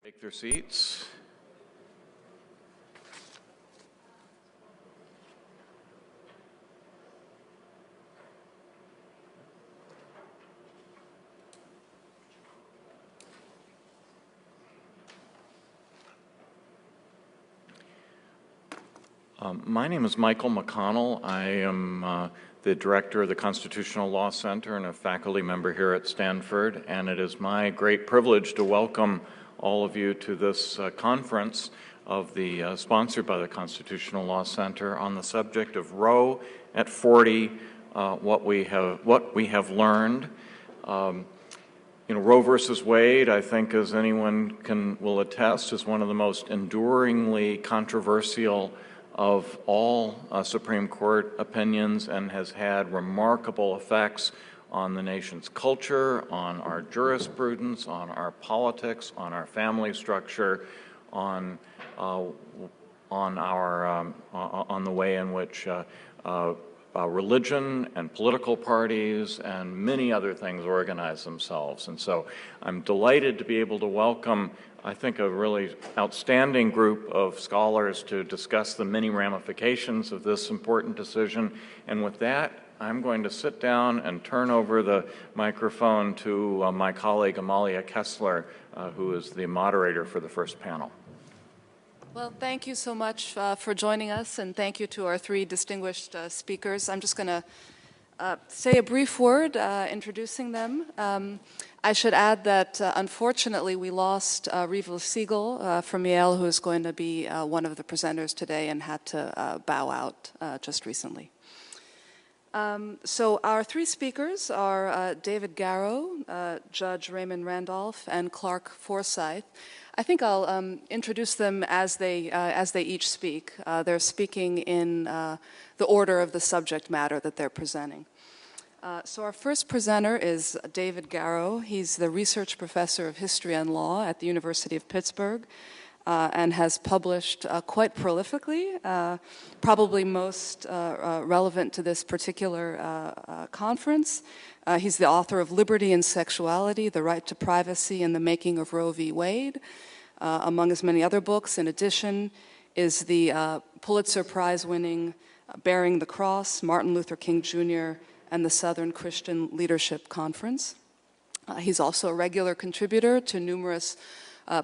Take their seats. My name is Michael McConnell. I am the director of the Constitutional Law Center and a faculty member here at Stanford, and it is my great privilege to welcome all of you to this conference sponsored by the Constitutional Law Center on the subject of Roe at 40, what we have learned. Roe versus Wade, I think, as anyone will attest, is one of the most enduringly controversial of all Supreme Court opinions and has had remarkable effects on the nation's culture, on our jurisprudence, on our politics, on our family structure, on the way in which religion and political parties and many other things organize themselves. And so I'm delighted to be able to welcome, I think, a really outstanding group of scholars to discuss the many ramifications of this important decision. And with that, I'm going to sit down and turn over the microphone to my colleague Amalia Kessler, who is the moderator for the first panel. Well, thank you so much for joining us, and thank you to our three distinguished speakers. I'm just going to say a brief word introducing them. I should add that, unfortunately, we lost Reva Siegel from Yale, who is going to be one of the presenters today and had to bow out just recently. So our three speakers are David Garrow, Judge Raymond Randolph, and Clarke Forsythe. I think I'll introduce them as they each speak. They're speaking in the order of the subject matter that they're presenting. So our first presenter is David Garrow. He's the research professor of history and law at the University of Pittsburgh and has published quite prolifically, probably most relevant to this particular conference. He's the author of Liberty and Sexuality, The Right to Privacy and the Making of Roe v. Wade, among his many other books. In addition, is the Pulitzer Prize-winning Bearing the Cross, Martin Luther King Jr., and the Southern Christian Leadership Conference. He's also a regular contributor to numerous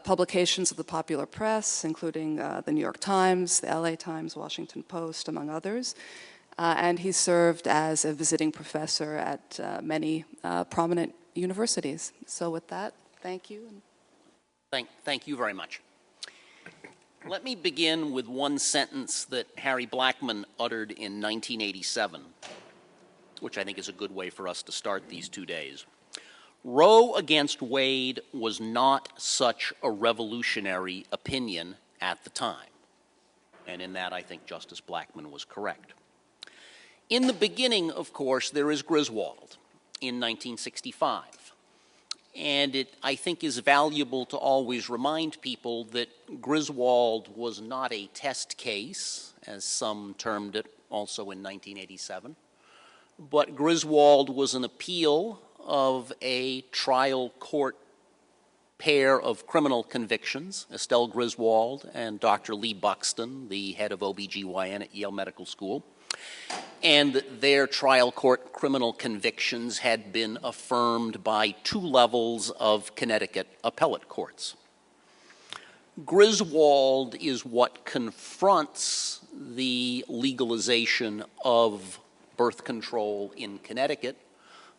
publications of the popular press, including the New York Times, the LA Times, Washington Post, among others. And he served as a visiting professor at many prominent universities. So with that, thank you. Thank you very much. Let me begin with one sentence that Harry Blackmun uttered in 1987, which I think is a good way for us to start these 2 days. Roe against Wade was not such a revolutionary opinion at the time. And in that, I think Justice Blackmun was correct. In the beginning, of course, there is Griswold in 1965. And it, I think, is valuable to always remind people that Griswold was not a test case, as some termed it also in 1987, but Griswold was an appeal of a trial court pair of criminal convictions, Estelle Griswold and Dr. Lee Buxton, the head of OBGYN at Yale Medical School, and their trial court criminal convictions had been affirmed by 2 levels of Connecticut appellate courts. Griswold is what confronts the legalization of birth control in Connecticut,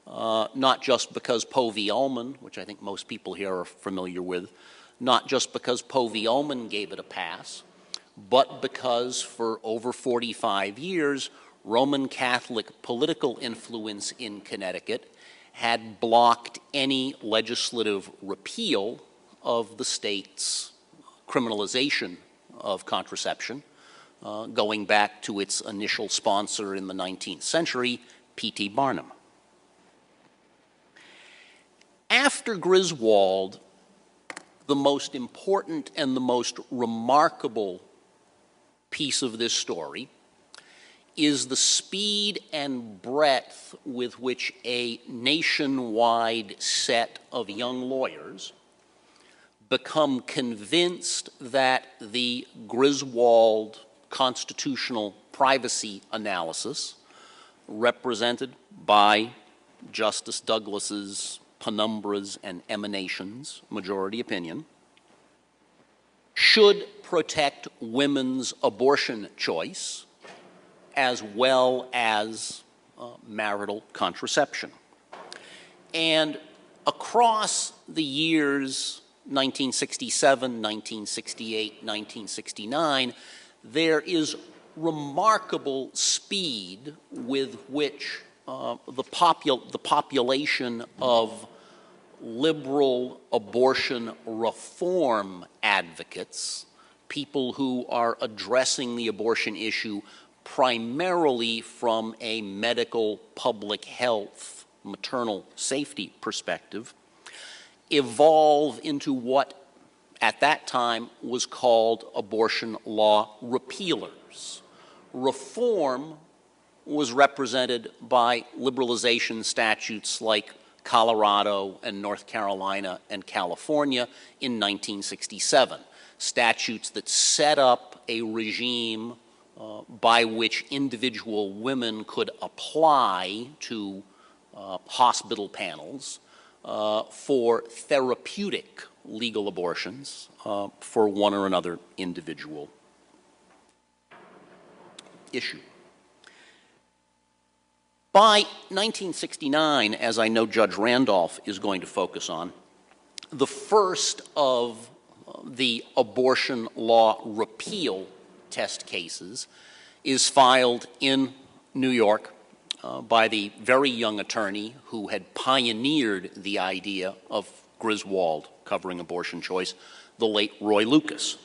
not just because Poe v. Ullman, which I think most people here are familiar with, not just because Poe v. Ullman gave it a pass, but because for over 45 years, Roman Catholic political influence in Connecticut had blocked any legislative repeal of the state's criminalization of contraception, going back to its initial sponsor in the 19th century, P.T. Barnum. After Griswold, the most important and the most remarkable piece of this story is the speed and breadth with which a nationwide set of young lawyers become convinced that the Griswold constitutional privacy analysis, represented by Justice Douglas's penumbras and emanations majority opinion, should protect women's abortion choice as well as marital contraception. And across the years 1967, 1968, 1969, there is remarkable speed with which the population of liberal abortion reform advocates, people who are addressing the abortion issue primarily from a medical, public health, maternal safety perspective, evolve into what at that time was called abortion law repealers. Reform was represented by liberalization statutes like Colorado and North Carolina and California in 1967, statutes that set up a regime by which individual women could apply to hospital panels for therapeutic legal abortions for one or another individual issue. By 1969, as I know Judge Randolph is going to focus on, the first of the abortion law repeal test cases is filed in New York by the very young attorney who had pioneered the idea of Griswold covering abortion choice, the late Roy Lucas.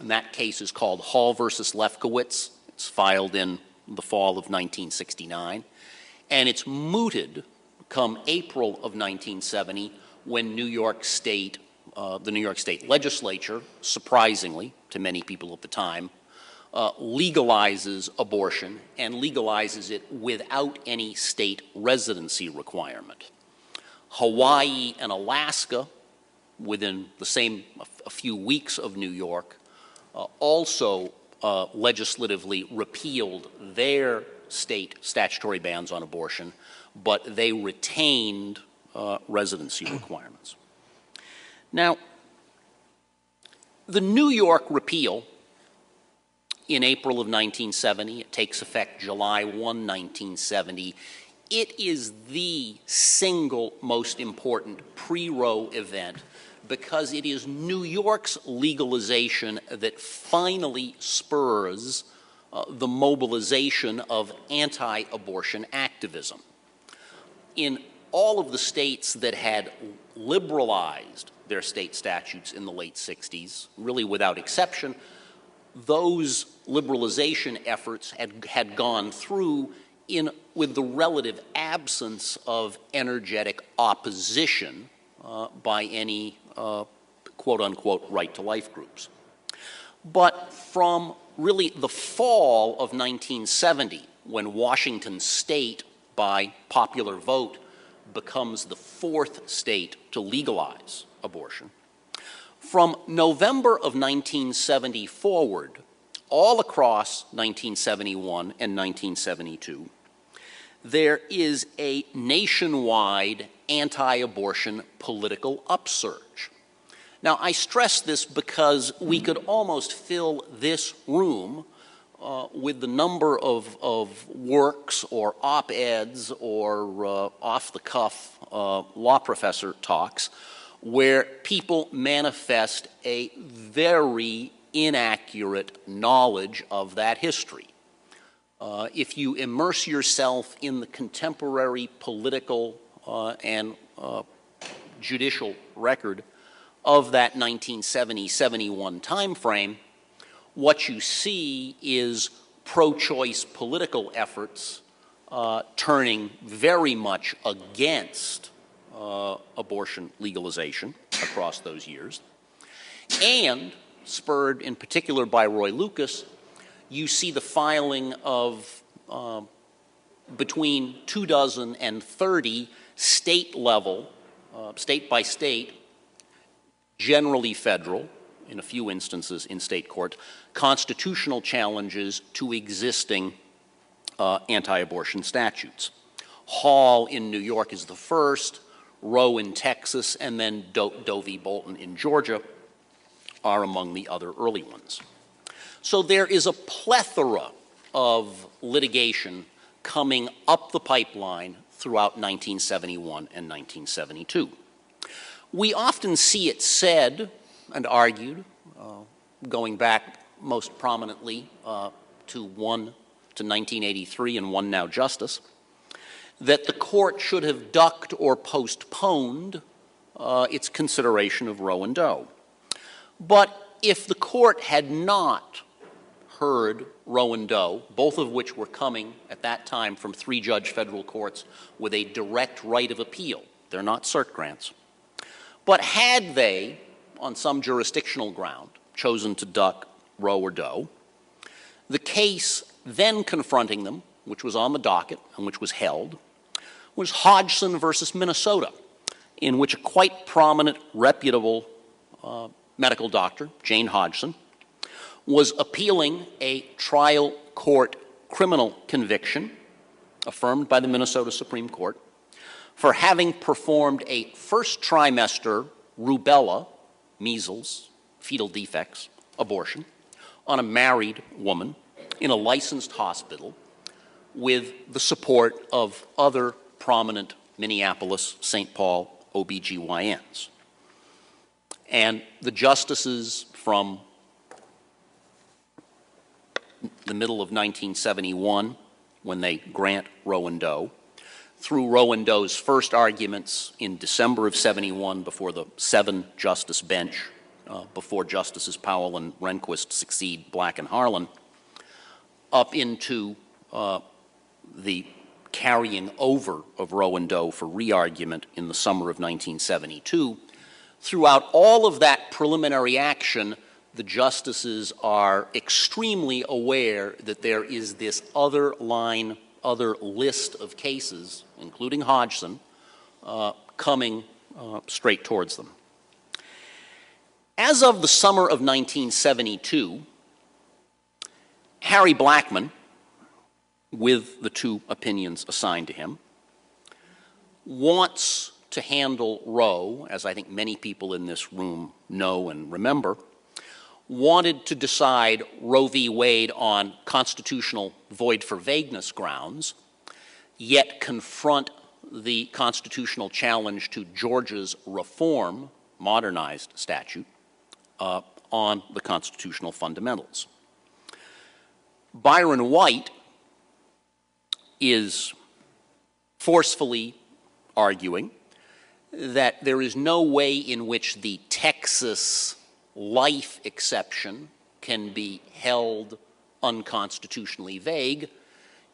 And that case is called Hall versus Lefkowitz. It's filed in the fall of 1969. And it's mooted come April of 1970 when New York State, the New York State legislature, surprisingly to many people at the time, legalizes abortion and legalizes it without any state residency requirement. Hawaii and Alaska, within the same a few weeks of New York, also legislatively repealed their state statutory bans on abortion, but they retained residency requirements. Now, the New York repeal in April of 1970, it takes effect July 1, 1970, it is the single most important pre-Roe event because it is New York's legalization that finally spurs the mobilization of anti-abortion activism. In all of the states that had liberalized their state statutes in the late 60s, really without exception, those liberalization efforts had gone through with the relative absence of energetic opposition by any quote-unquote right-to-life groups. But from really the fall of 1970, when Washington State, by popular vote, becomes the fourth state to legalize abortion, from November of 1970 forward, all across 1971 and 1972, there is a nationwide anti-abortion political upsurge. Now, I stress this because we could almost fill this room with the number of works or op-eds or off-the-cuff law professor talks where people manifest a very inaccurate knowledge of that history. If you immerse yourself in the contemporary political and judicial record of that 1970-71 time frame, what you see is pro-choice political efforts turning very much against abortion legalization across those years. And, spurred in particular by Roy Lucas, you see the filing of between 24 and 30 state-level, state-by-state, generally federal, in a few instances in state court, constitutional challenges to existing anti-abortion statutes. Hall in New York is the first, Roe in Texas, and then Doe v. Bolton in Georgia are among the other early ones. So there is a plethora of litigation coming up the pipeline throughout 1971 and 1972. We often see it said and argued, going back most prominently to 1983 and one now justice, that the court should have ducked or postponed its consideration of Roe and Doe. But if the court had not heard Roe and Doe, both of which were coming at that time from three-judge federal courts with a direct right of appeal, they're not cert grants, but had they, on some jurisdictional ground, chosen to duck Roe or Doe, the case then confronting them, which was on the docket and which was held, was Hodgson versus Minnesota, in which a quite prominent, reputable medical doctor, Jane Hodgson, was appealing a trial court criminal conviction affirmed by the Minnesota Supreme Court for having performed a first trimester rubella, measles, fetal defects, abortion on a married woman in a licensed hospital with the support of other prominent Minneapolis, St. Paul OBGYNs. And the justices from the middle of 1971, when they grant Roe and Doe, through Roe and Doe's first arguments in December of 71 before the 7-justice bench, before Justices Powell and Rehnquist succeed Black and Harlan, up into the carrying over of Roe and Doe for re-argument in the summer of 1972. Throughout all of that preliminary action, the justices are extremely aware that there is this other list of cases, including Hodgson, coming straight towards them. As of the summer of 1972, Harry Blackmun, with the two opinions assigned to him, wants to handle Roe, as I think many people in this room know and remember, wanted to decide Roe v. Wade on constitutional void for vagueness grounds, yet confront the constitutional challenge to Georgia's reform, modernized statute, on the constitutional fundamentals. Byron White is forcefully arguing that there is no way in which the Texas life exception can be held unconstitutionally vague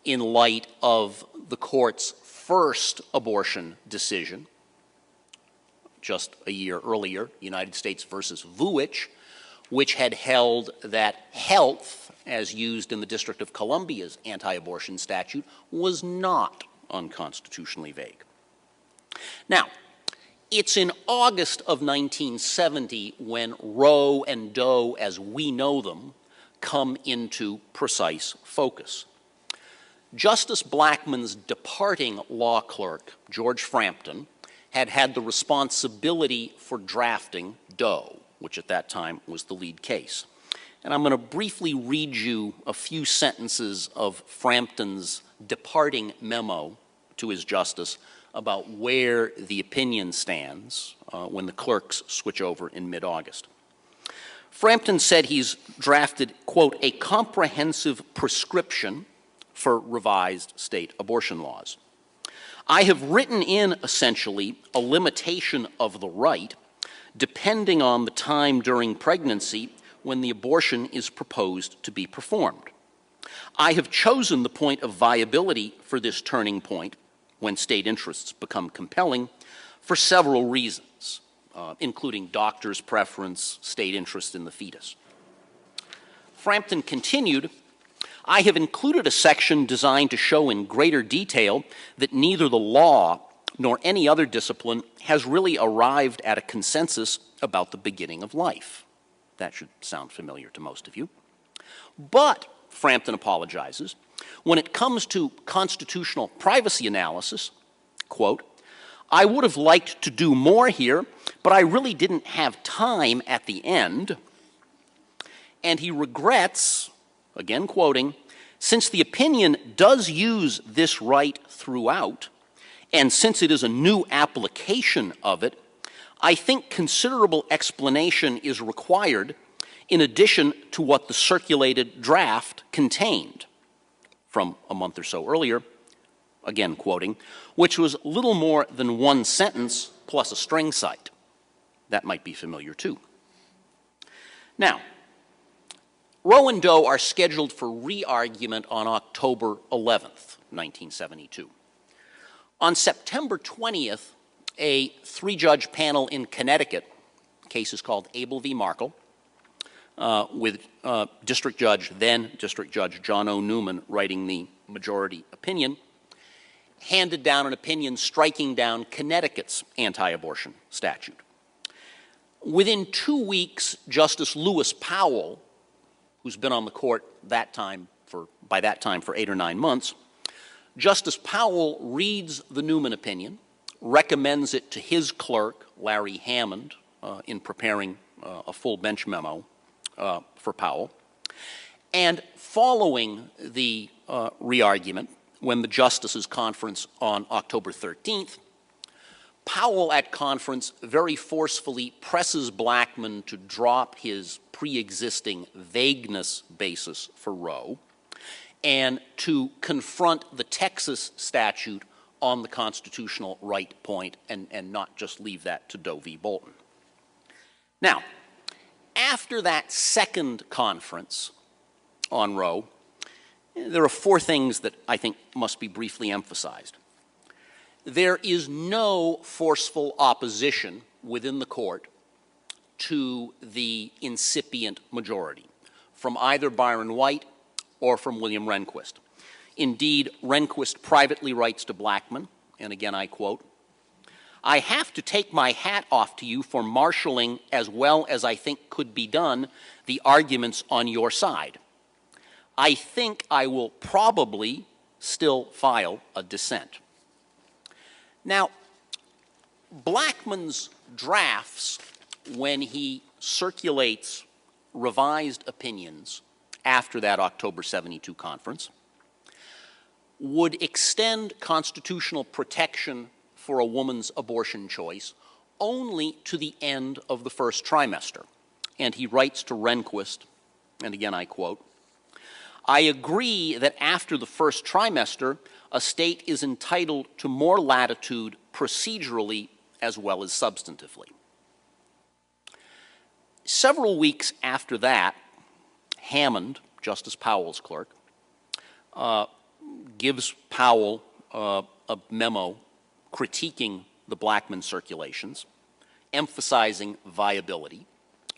in light of the court's first abortion decision, just a year earlier, United States versus Vuitch, which had held that health, as used in the District of Columbia's anti-abortion statute, was not unconstitutionally vague. Now, it's in August of 1970 when Roe and Doe, as we know them, come into precise focus. Justice Blackmun's departing law clerk, George Frampton, had had the responsibility for drafting Doe, which at that time was the lead case. And I'm going to briefly read you a few sentences of Frampton's departing memo to his justice about where the opinion stands when the clerks switch over in mid-August. Frampton said he's drafted, quote, a comprehensive prescription for revised state abortion laws. I have written in, essentially, a limitation of the right depending on the time during pregnancy when the abortion is proposed to be performed. I have chosen the point of viability for this turning point when state interests become compelling for several reasons, including doctor's preference, state interest in the fetus. Frampton continued, I have included a section designed to show in greater detail that neither the law nor any other discipline has really arrived at a consensus about the beginning of life. That should sound familiar to most of you. But, Frampton apologizes, when it comes to constitutional privacy analysis, quote, I would have liked to do more here, but I really didn't have time at the end. And he regrets, again quoting, since the opinion does use this right throughout, and since it is a new application of it, I think considerable explanation is required in addition to what the circulated draft contained from a month or so earlier, again quoting, which was little more than one sentence plus a string cite. That might be familiar too. Now, Roe and Doe are scheduled for re-argument on October 11th, 1972. On September 20th, a three-judge panel in Connecticut, the case is called Abel v. Markle, with then District Judge John O. Newman writing the majority opinion, handed down an opinion striking down Connecticut's anti-abortion statute. Within 2 weeks, Justice Lewis Powell, who's been on the court by that time for 8 or 9 months, Justice Powell reads the Newman opinion, recommends it to his clerk, Larry Hammond, in preparing a full bench memo for Powell. And following the re-argument, when the Justices' Conference on October 13th, Powell at conference very forcefully presses Blackmun to drop his pre-existing vagueness basis for Roe and to confront the Texas statute on the constitutional right point and not just leave that to Doe v. Bolton. Now, after that second conference on Roe, there are 4 things that I think must be briefly emphasized. There is no forceful opposition within the court to the incipient majority from either Byron White or from William Rehnquist. Indeed, Rehnquist privately writes to Blackmun, and again I quote, I have to take my hat off to you for marshaling as well as I think could be done the arguments on your side. I think I will probably still file a dissent. Now, Blackmun's drafts, when he circulates revised opinions after that October 72 conference, would extend constitutional protection for a woman's abortion choice only to the end of the first trimester. And he writes to Rehnquist, and again I quote, I agree that after the first trimester, a state is entitled to more latitude procedurally as well as substantively. Several weeks after that, Hammond, Justice Powell's clerk, gives Powell a memo critiquing the Blackmun circulations, emphasizing viability,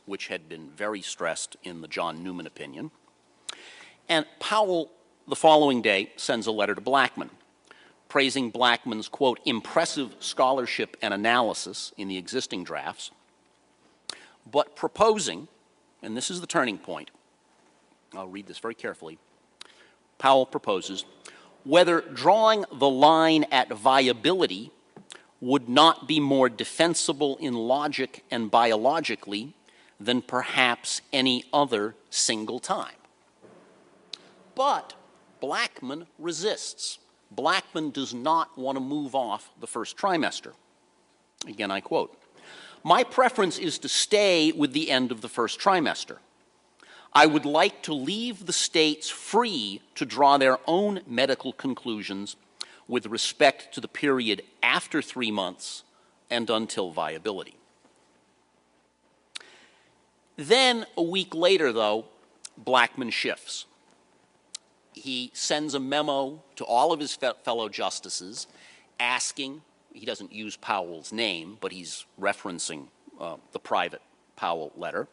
which had been very stressed in the John Newman opinion. And Powell, the following day, sends a letter to Blackmun, praising Blackmun's, quote, impressive scholarship and analysis in the existing drafts, but proposing, and this is the turning point, I'll read this very carefully, Powell proposes, whether drawing the line at viability would not be more defensible in logic and biologically than perhaps any other single time. But Blackmun resists. Blackmun does not want to move off the first trimester. Again, I quote, my preference is to stay with the end of the first trimester. I would like to leave the states free to draw their own medical conclusions with respect to the period after 3 months and until viability. Then, a week later, though, Blackmun shifts. He sends a memo to all of his fellow justices asking, he doesn't use Powell's name, but he's referencing the private Powell letter,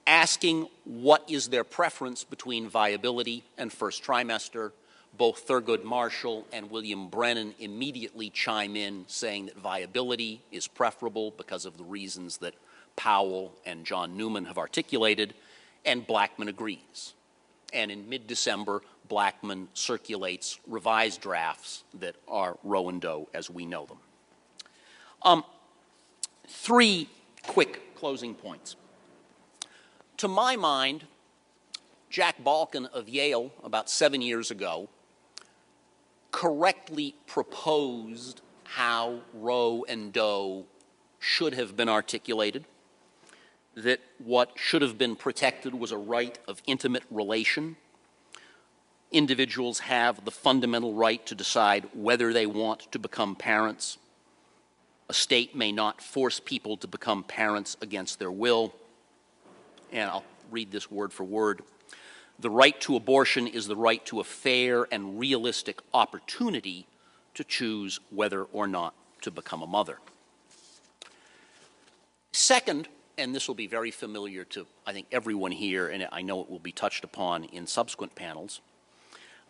asking what is their preference between viability and first trimester, Both Thurgood Marshall and William Brennan immediately chime in saying that viability is preferable because of the reasons that Powell and John Newman have articulated, and Blackmun agrees. And in mid-December, Blackmun circulates revised drafts that are Roe and Doe as we know them. Three quick closing points. To my mind, Jack Balkin of Yale, about 7 years ago, correctly proposed how Roe and Doe should have been articulated, that what should have been protected was a right of intimate relation. Individuals have the fundamental right to decide whether they want to become parents. A state may not force people to become parents against their will. And I'll read this word for word. The right to abortion is the right to a fair and realistic opportunity to choose whether or not to become a mother. Second, and this will be very familiar to, I think, everyone here, and I know it will be touched upon in subsequent panels,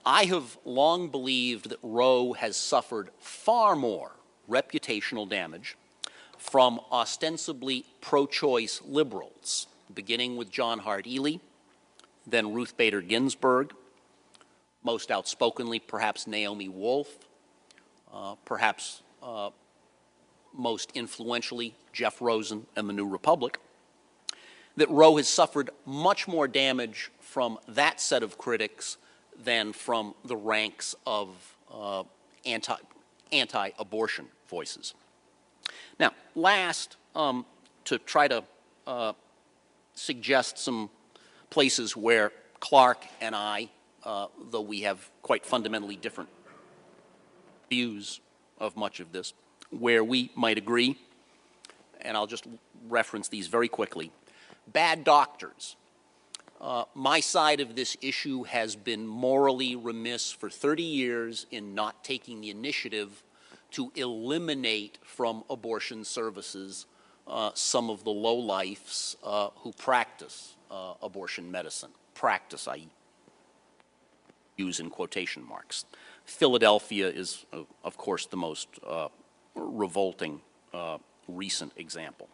I have long believed that Roe has suffered far more reputational damage from ostensibly pro-choice liberals, beginning with John Hart Ely, then Ruth Bader Ginsburg, most outspokenly perhaps Naomi Wolf, perhaps most influentially Jeff Rosen and the New Republic, that Roe has suffered much more damage from that set of critics than from the ranks of anti-abortion voices. Now, last, to try to suggest some places where Clarke and I, though we have quite fundamentally different views of much of this, where we might agree, and I'll just reference these very quickly. Bad doctors. My side of this issue has been morally remiss for 30 years in not taking the initiative to eliminate from abortion services some of the lowlifes who practice abortion medicine. Practice, I use in quotation marks. Philadelphia is, of course, the most revolting recent example.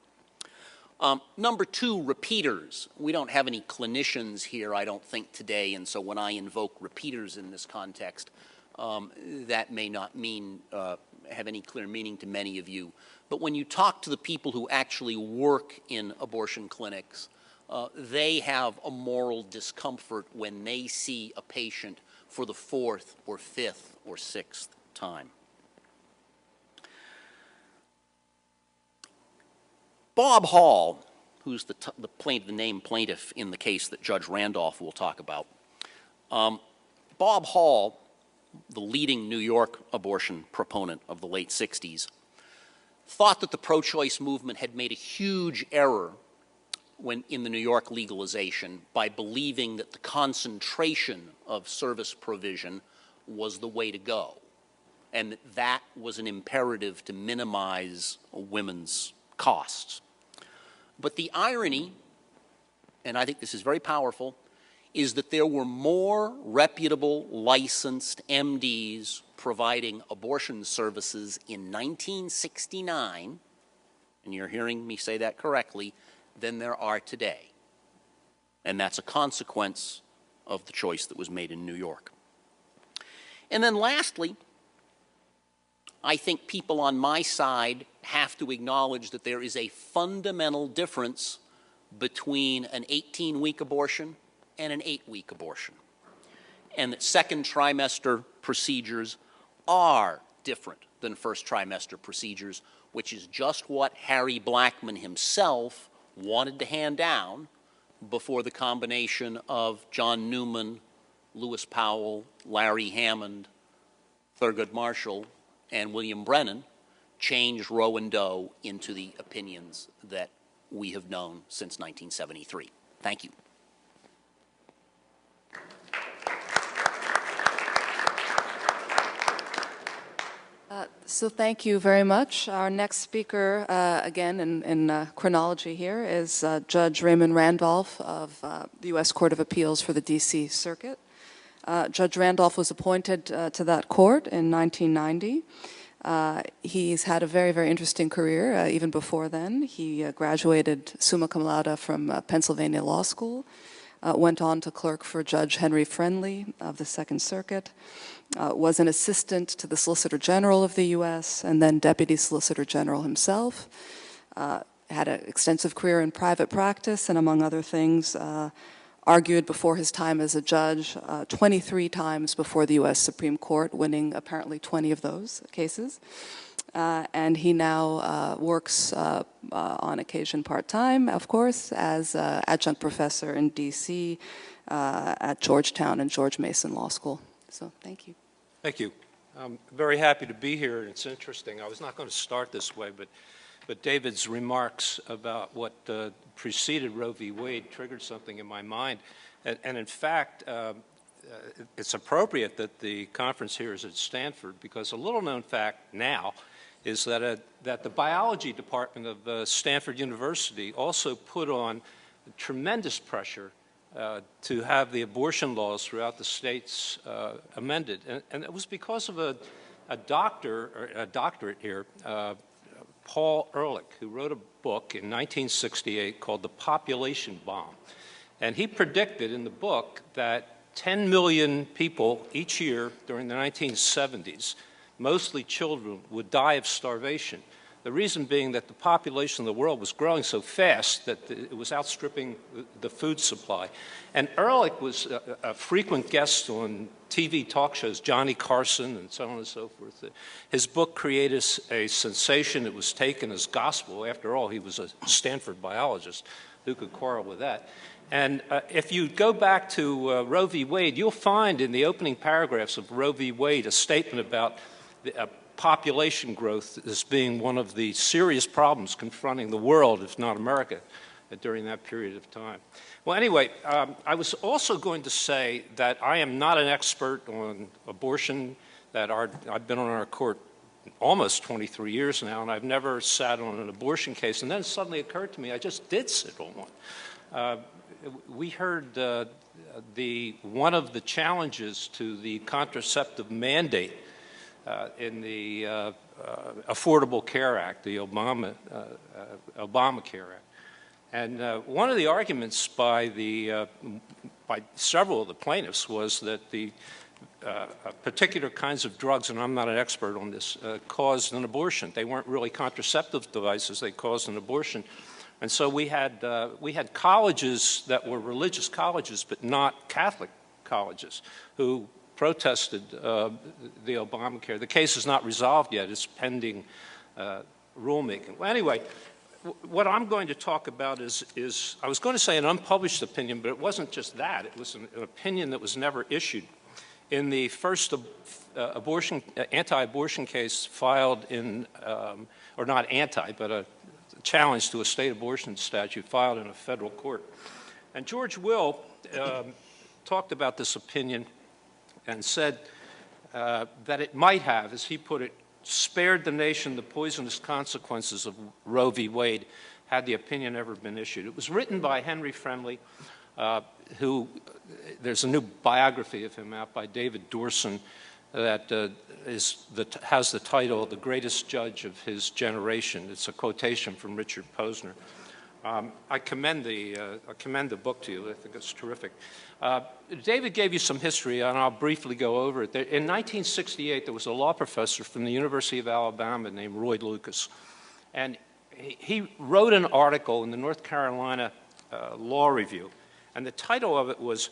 Number two, repeaters. We don't have any clinicians here, I don't think, today, and so when I invoke repeaters in this context, that may not mean have any clear meaning to many of you. But when you talk to the people who actually work in abortion clinics, they have a moral discomfort when they see a patient for the fourth or fifth or sixth time. Bob Hall, who's the named plaintiff in the case that Judge Randolph will talk about, Bob Hall, the leading New York abortion proponent of the late 60s, thought that the pro-choice movement had made a huge error when in the New York legalization by believing that the concentration of service provision was the way to go, and that that was an imperative to minimize women's costs. But the irony, and I think this is very powerful, is that there were more reputable licensed MDs providing abortion services in 1969, and you're hearing me say that correctly, than there are today. And that's a consequence of the choice that was made in New York. And then lastly, I think people on my side have to acknowledge that there is a fundamental difference between an 18-week abortion and an 8-week abortion, and that second trimester procedures are different than first trimester procedures, which is just what Harry Blackmun himself wanted to hand down before the combination of John Newman, Lewis Powell, Larry Hammond, Thurgood Marshall, and William Brennan changed Roe and Doe into the opinions that we have known since 1973. Thank you. So thank you very much. Our next speaker, again in chronology here, is Judge Raymond Randolph of the U.S. Court of Appeals for the D.C. Circuit. Judge Randolph was appointed to that court in 1990. He's had a very, very interesting career even before then. He graduated summa cum laude from Pennsylvania Law School, went on to clerk for Judge Henry Friendly of the Second Circuit, was an assistant to the Solicitor General of the U.S., and then Deputy Solicitor General himself. Had an extensive career in private practice, and among other things, argued before his time as a judge 23 times before the U.S. Supreme Court, winning apparently 20 of those cases. And he now works on occasion part-time, of course, as adjunct professor in D.C. At Georgetown and George Mason Law School. So thank you. Thank you. I'm very happy to be here, and it's interesting. I was not going to start this way, but David's remarks about what preceded Roe v. Wade triggered something in my mind. And in fact, it's appropriate that the conference here is at Stanford, because a little-known fact now is that the biology department of Stanford University also put on tremendous pressure to have the abortion laws throughout the states amended. And it was because of a doctorate here, Paul Ehrlich, who wrote a book in 1968 called The Population Bomb. And he predicted in the book that 10 million people each year during the 1970s, mostly children, would die of starvation. The reason being that the population of the world was growing so fast that it was outstripping the food supply. And Ehrlich was a frequent guest on TV talk shows, Johnny Carson and so on and so forth. His book created a sensation. It was taken as gospel. After all, he was a Stanford biologist. Who could quarrel with that? And if you go back to Roe v. Wade, you'll find in the opening paragraphs of Roe v. Wade a statement about population growth as being one of the serious problems confronting the world, if not America, during that period of time. Well, anyway, I was also going to say that I am not an expert on abortion. I've been on our court almost 23 years now, and I've never sat on an abortion case. And then it suddenly occurred to me I just did sit on one. We heard one of the challenges to the contraceptive mandate in the Affordable Care Act, the Obamacare Act. And one of the arguments by several of the plaintiffs was that the particular kinds of drugs, and I'm not an expert on this, caused an abortion. They weren't really contraceptive devices. They caused an abortion. And so we had colleges that were religious colleges but not Catholic colleges who protested the Obamacare. The case is not resolved yet. It's pending rulemaking. Well, anyway, what I'm going to talk about is I was going to say an unpublished opinion, but it wasn't just that. It was an opinion that was never issued. In the first anti-abortion case filed in, or not anti, but a challenge to a state abortion statute filed in a federal court. And George Will talked about this opinion and said that it might have, as he put it, spared the nation the poisonous consequences of Roe v. Wade had the opinion ever been issued. It was written by Henry Friendly, who, there's a new biography of him out by David Dorson that has the title, The Greatest Judge of His Generation. It's a quotation from Richard Posner. I commend the book to you. I think it's terrific. David gave you some history, and I'll briefly go over it. In 1968, there was a law professor from the University of Alabama named Roy Lucas, and he wrote an article in the North Carolina Law Review, and the title of it was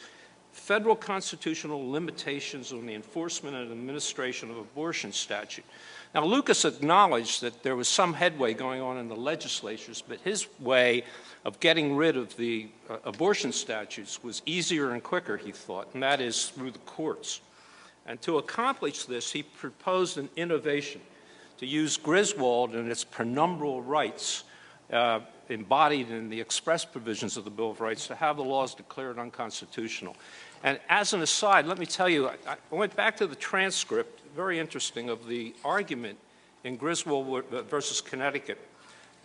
Federal Constitutional Limitations on the Enforcement and Administration of Abortion Statute. Now, Lucas acknowledged that there was some headway going on in the legislatures, but his way of getting rid of the abortion statutes was easier and quicker, he thought, and that is through the courts. And to accomplish this, he proposed an innovation to use Griswold and its penumbral rights embodied in the express provisions of the Bill of Rights to have the laws declared unconstitutional. And as an aside, let me tell you, I went back to the transcript, very interesting, of the argument in Griswold versus Connecticut.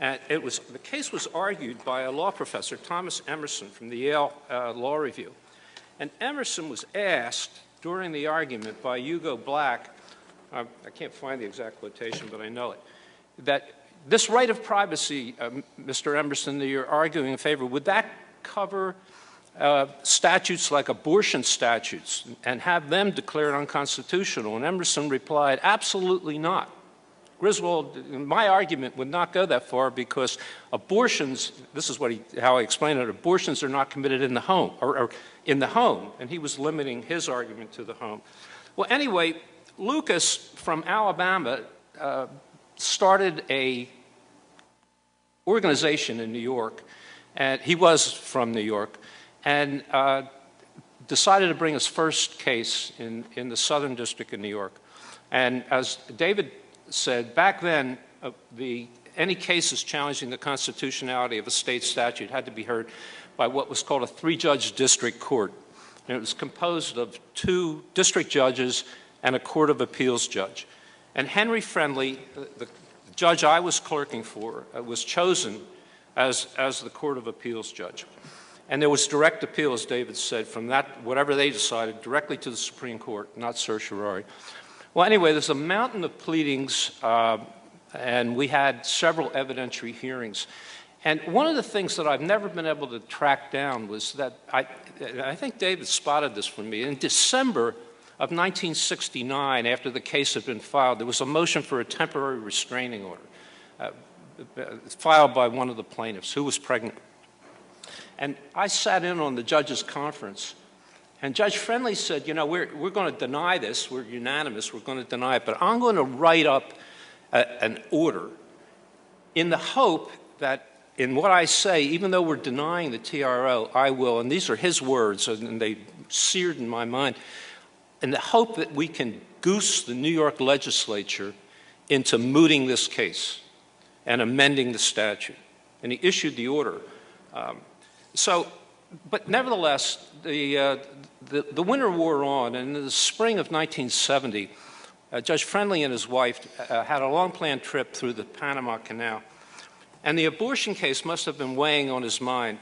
And the case was argued by a law professor, Thomas Emerson, from the Yale Law Review. And Emerson was asked during the argument by Hugo Black, I can't find the exact quotation, but I know it, that this right of privacy, Mr. Emerson, that you're arguing in favor, would that cover statutes like abortion statutes and have them declared unconstitutional? And Emerson replied, absolutely not. Griswold, my argument would not go that far because abortions, this is how I explain it, abortions are not committed in the home, or in the home, and he was limiting his argument to the home. Well, anyway, Lucas from Alabama started a organization in New York, and he was from New York, and decided to bring his first case in the Southern District of New York. And as David said, back then, any cases challenging the constitutionality of a state statute had to be heard by what was called a three-judge district court. And it was composed of 2 district judges and a court of appeals judge. And Henry Friendly, the judge I was clerking for, was chosen as the court of appeals judge. And there was direct appeal, as David said, from that, whatever they decided, directly to the Supreme Court, not certiorari. Well, anyway, there's a mountain of pleadings, and we had several evidentiary hearings. And one of the things that I've never been able to track down was that, I think David spotted this for me, in December of 1969, after the case had been filed, there was a motion for a temporary restraining order filed by one of the plaintiffs who was pregnant. And I sat in on the judges' conference, and Judge Friendly said, you know, we're going to deny this. We're unanimous. We're going to deny it. But I'm going to write up an order in the hope that in what I say, even though we're denying the TRO, I will, and these are his words, and they seared in my mind, in the hope that we can goose the New York legislature into mooting this case and amending the statute. And he issued the order. But nevertheless, the winter wore on, and in the spring of 1970, Judge Friendly and his wife had a long-planned trip through the Panama Canal. And the abortion case must have been weighing on his mind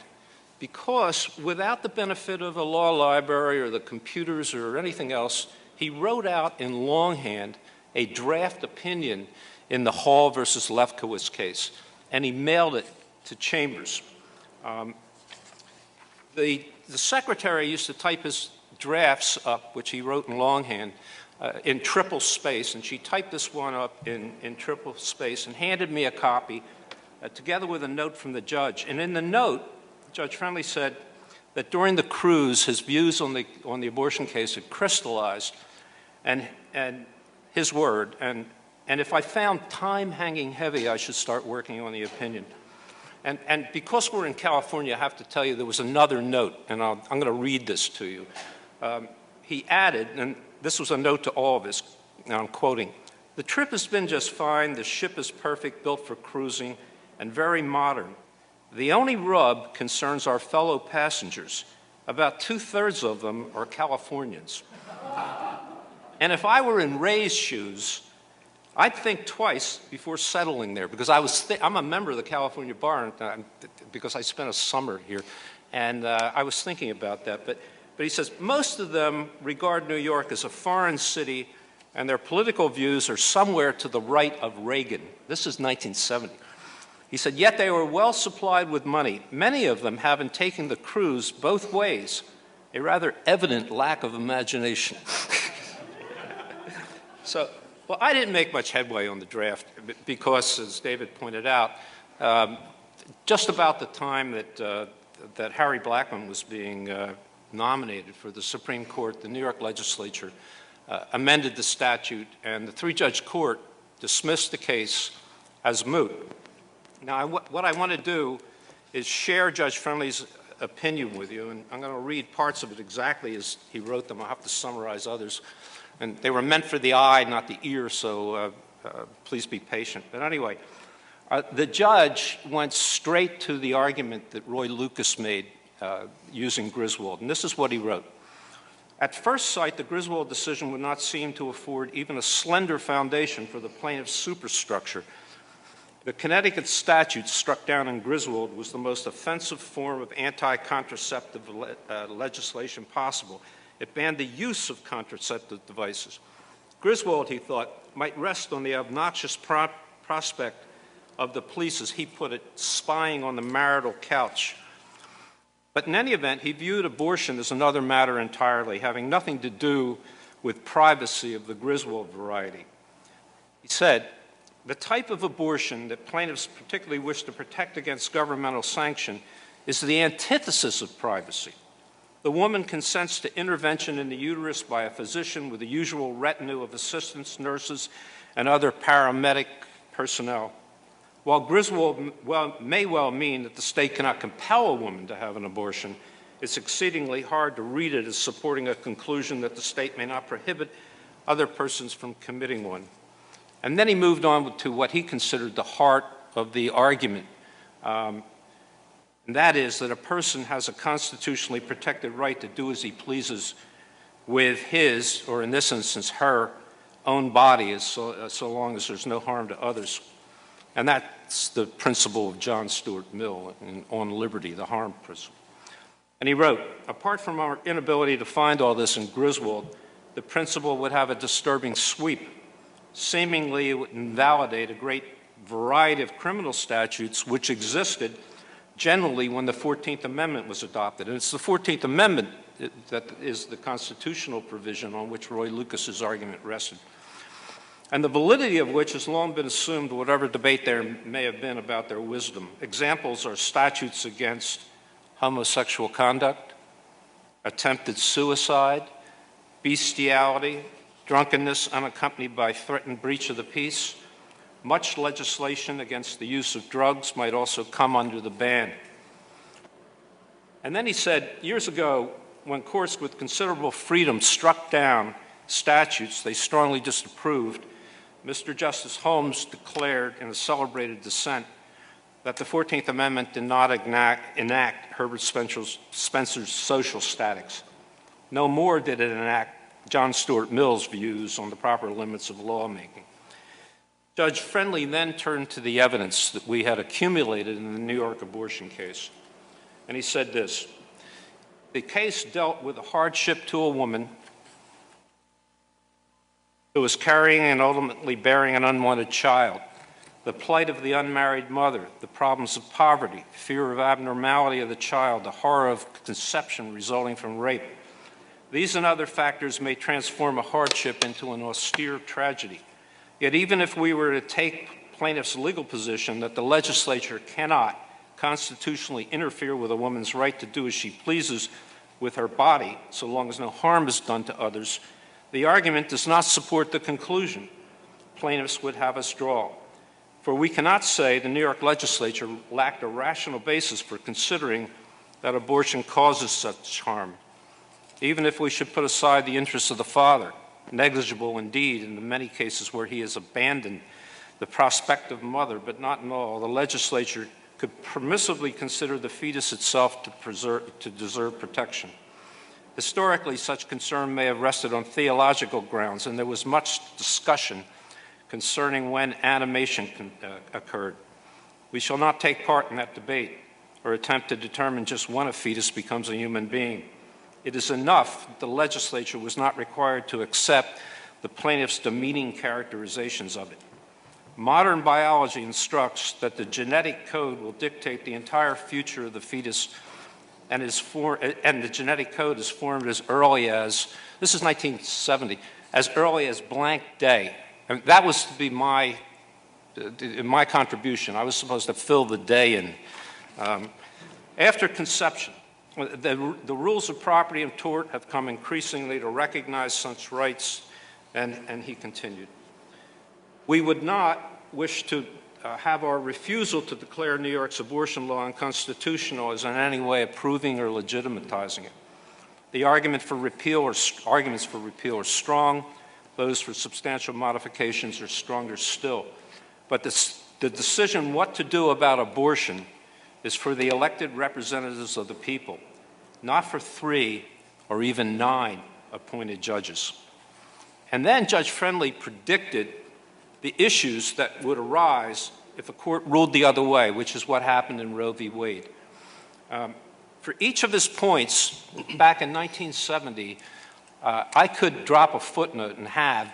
because without the benefit of a law library or the computers or anything else, he wrote out in longhand a draft opinion in the Hall versus Lefkowitz case, and he mailed it to Chambers. The secretary used to type his drafts up, which he wrote in longhand, in triple space, and she typed this one up in triple space and handed me a copy together with a note from the judge. And in the note, Judge Friendly said that during the cruise, his views on the abortion case had crystallized, and his word, and if I found time hanging heavy, I should start working on the opinion. And because we're in California, I have to tell you there was another note, and I'm going to read this to you. He added, and this was a note to all of us, now I'm quoting, "The trip has been just fine. The ship is perfect, built for cruising, and very modern. The only rub concerns our fellow passengers. About 2/3 of them are Californians. And if I were in Ray's shoes, I'd think twice before settling there, because I'm a member of the California Bar because I spent a summer here, and I was thinking about that. But he says, most of them regard New York as a foreign city, and their political views are somewhere to the right of Reagan." This is 1970. He said, "Yet they were well supplied with money, many of them having taken the cruise both ways, a rather evident lack of imagination." So, well, I didn't make much headway on the draft because, as David pointed out, just about the time that Harry Blackmun was being nominated for the Supreme Court, the New York legislature amended the statute, and the three-judge court dismissed the case as moot. Now, what I want to do is share Judge Friendly's opinion with you, and I'm going to read parts of it exactly as he wrote them. I'll have to summarize others. And they were meant for the eye, not the ear, so please be patient. But anyway, the judge went straight to the argument that Roy Lucas made using Griswold, and this is what he wrote. "At first sight, the Griswold decision would not seem to afford even a slender foundation for the plaintiff's superstructure. The Connecticut statute struck down in Griswold was the most offensive form of anti-contraceptive legislation possible. It banned the use of contraceptive devices. Griswold, he thought, might rest on the obnoxious prospect of the police, as he put it, spying on the marital couch. But in any event, he viewed abortion as another matter entirely, having nothing to do with privacy of the Griswold variety. He said, the type of abortion that plaintiffs particularly wish to protect against governmental sanction is the antithesis of privacy. The woman consents to intervention in the uterus by a physician with the usual retinue of assistants, nurses, and other paramedic personnel. While Griswold may well mean that the state cannot compel a woman to have an abortion, it's exceedingly hard to read it as supporting a conclusion that the state may not prohibit other persons from committing one. And then he moved on to what he considered the heart of the argument, and that is that a person has a constitutionally protected right to do as he pleases with his, or in this instance, her own body, so long as there's no harm to others. And that's the principle of John Stuart Mill on liberty, the harm principle. And he wrote, apart from our inability to find all this in Griswold, the principle would have a disturbing sweep. Seemingly, it would invalidate a great variety of criminal statutes which existed generally when the 14th Amendment was adopted. And it's the 14th Amendment that is the constitutional provision on which Roy Lucas's argument rested, and the validity of which has long been assumed, whatever debate there may have been about their wisdom. Examples are statutes against homosexual conduct, attempted suicide, bestiality, drunkenness unaccompanied by threatened breach of the peace. Much legislation against the use of drugs might also come under the ban. And then he said, years ago, when courts with considerable freedom struck down statutes they strongly disapproved, Mr. Justice Holmes declared in a celebrated dissent that the 14th Amendment did not enact Herbert Spencer's social statics. No more did it enact John Stuart Mill's views on the proper limits of lawmaking. Judge Friendly then turned to the evidence that we had accumulated in the New York abortion case. And he said this, the case dealt with a hardship to a woman who was carrying and ultimately bearing an unwanted child, the plight of the unmarried mother, the problems of poverty, fear of abnormality of the child, the horror of conception resulting from rape. These and other factors may transform a hardship into an austere tragedy. Yet even if we were to take plaintiff's legal position that the legislature cannot constitutionally interfere with a woman's right to do as she pleases with her body, so long as no harm is done to others, the argument does not support the conclusion plaintiffs would have us draw. For we cannot say the New York legislature lacked a rational basis for considering that abortion causes such harm, even if we should put aside the interests of the father, negligible indeed in the many cases where he has abandoned the prospective mother, but not in all. The legislature could permissibly consider the fetus itself to deserve protection. Historically, such concern may have rested on theological grounds, and there was much discussion concerning when animation occurred. We shall not take part in that debate or attempt to determine just when a fetus becomes a human being. It is enough that the legislature was not required to accept the plaintiff's demeaning characterizations of it. Modern biology instructs that the genetic code will dictate the entire future of the fetus, and the genetic code is formed as early as, this is 1970, as early as blank day. And that was to be my contribution. I was supposed to fill the day in. After conception, the rules of property and tort have come increasingly to recognize such rights, and he continued. We would not wish to have our refusal to declare New York's abortion law unconstitutional as in any way approving or legitimatizing it. The arguments for repeal are strong. Those for substantial modifications are stronger still. But the decision what to do about abortion is for the elected representatives of the people, not for 3 or even 9 appointed judges. And then Judge Friendly predicted the issues that would arise if a court ruled the other way, which is what happened in Roe v. Wade. For each of his points, back in 1970, I could drop a footnote and have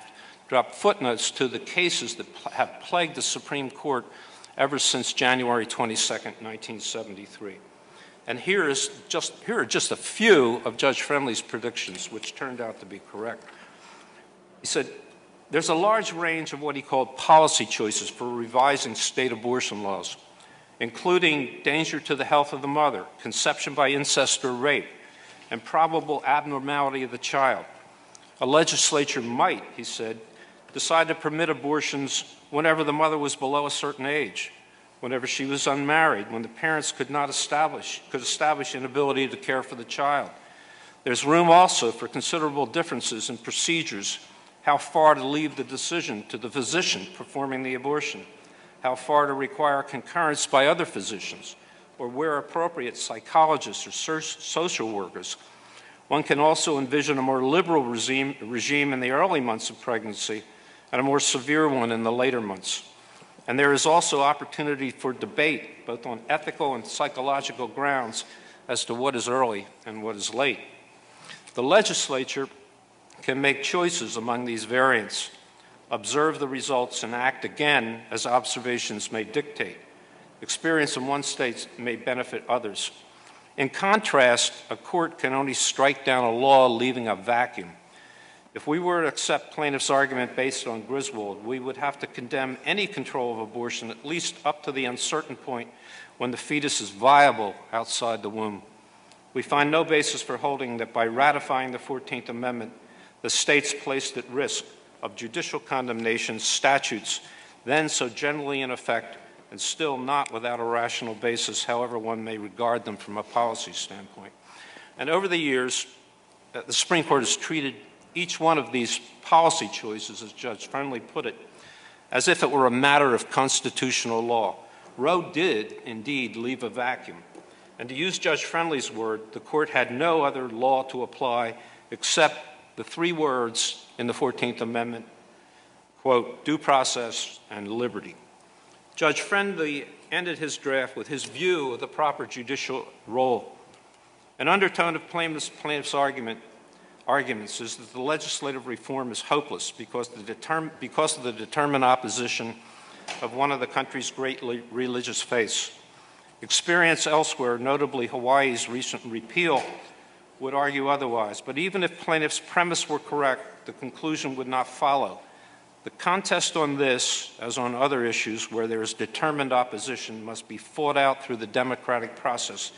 dropped footnotes to the cases that have plagued the Supreme Court ever since January 22nd, 1973. And here are just a few of Judge Friendly's predictions, which turned out to be correct. He said, there's a large range of what he called policy choices for revising state abortion laws, including danger to the health of the mother, conception by incest or rape, and probable abnormality of the child. A legislature might, he said, decide to permit abortions whenever the mother was below a certain age, whenever she was unmarried, when the parents could establish inability to care for the child. There's room also for considerable differences in procedures, how far to leave the decision to the physician performing the abortion, how far to require concurrence by other physicians, or where appropriate, psychologists or social workers. One can also envision a more liberal regime in the early months of pregnancy and a more severe one in the later months. And there is also opportunity for debate, both on ethical and psychological grounds, as to what is early and what is late. The legislature can make choices among these variants, observe the results, and act again as observations may dictate. Experience in one state may benefit others. In contrast, a court can only strike down a law leaving a vacuum. If we were to accept plaintiff's argument based on Griswold, we would have to condemn any control of abortion at least up to the uncertain point when the fetus is viable outside the womb. We find no basis for holding that by ratifying the 14th Amendment, the states placed at risk of judicial condemnation statutes then so generally in effect and still not without a rational basis, however one may regard them from a policy standpoint. And over the years, the Supreme Court has treated each one of these policy choices, as Judge Friendly put it, as if it were a matter of constitutional law. Roe did indeed leave a vacuum. And to use Judge Friendly's word, the court had no other law to apply except the three words in the 14th Amendment, quote, due process and liberty. Judge Friendly ended his draft with his view of the proper judicial role. An undertone of plaintiff's arguments is that the legislative reform is hopeless because of the determined opposition of one of the country's great religious faiths. Experience elsewhere, notably Hawaii's recent repeal, would argue otherwise. But even if plaintiff's premise were correct, the conclusion would not follow. The contest on this, as on other issues where there is determined opposition, must be fought out through the democratic process,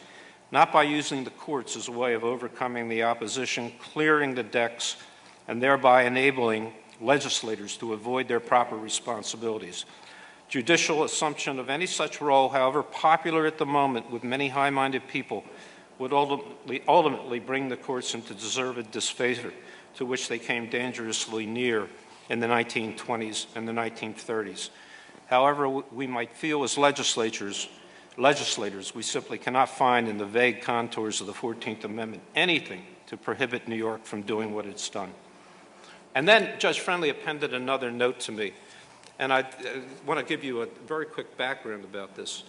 not by using the courts as a way of overcoming the opposition, clearing the decks, and thereby enabling legislators to avoid their proper responsibilities. Judicial assumption of any such role, however popular at the moment with many high-minded people, would ultimately bring the courts into deserved disfavor to which they came dangerously near in the 1920s and the 1930s. However, we might feel as legislators, we simply cannot find in the vague contours of the 14th Amendment anything to prohibit New York from doing what it's done. And then Judge Friendly appended another note to me, and I want to give you a very quick background about this.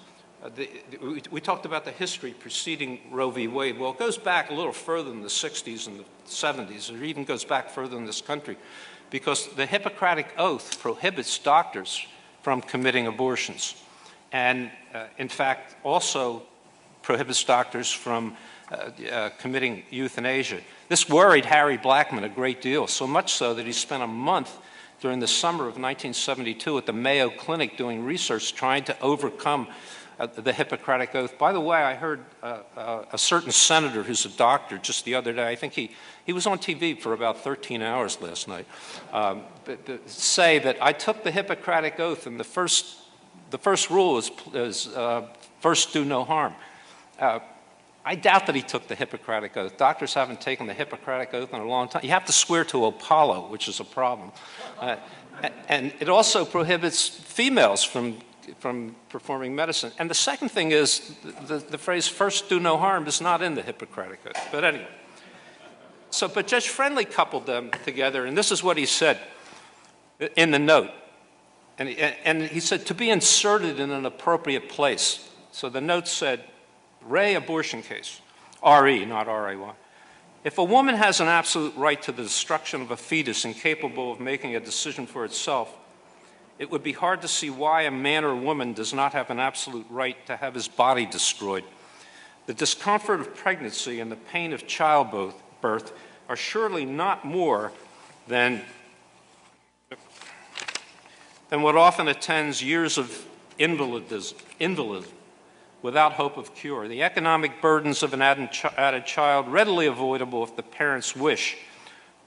We talked about the history preceding Roe v. Wade. Well, it goes back a little further than the 60s and the 70s. It even goes back further in this country because the Hippocratic Oath prohibits doctors from committing abortions and, in fact, also prohibits doctors from committing euthanasia. This worried Harry Blackmun a great deal, so much so that he spent a month during the summer of 1972 at the Mayo Clinic doing research trying to overcome the Hippocratic Oath. By the way, I heard a certain senator who's a doctor just the other day, I think he was on TV for about 13 hours last night, say that I took the Hippocratic Oath and the first rule is first do no harm. I doubt that he took the Hippocratic Oath. Doctors haven't taken the Hippocratic Oath in a long time. You have to swear to Apollo, which is a problem. And it also prohibits females from performing medicine. And the second thing is the phrase first do no harm is not in the Hippocratic Oath. But anyway. But Judge Friendly coupled them together, and this is what he said in the note. And he said, to be inserted in an appropriate place. So the note said, Ray abortion case, R-E, not R-A-Y. If a woman has an absolute right to the destruction of a fetus incapable of making a decision for itself, it would be hard to see why a man or woman does not have an absolute right to have his body destroyed. The discomfort of pregnancy and the pain of childbirth are surely not more than what often attends years of invalidism without hope of cure. The economic burdens of an added child, readily avoidable if the parents wish,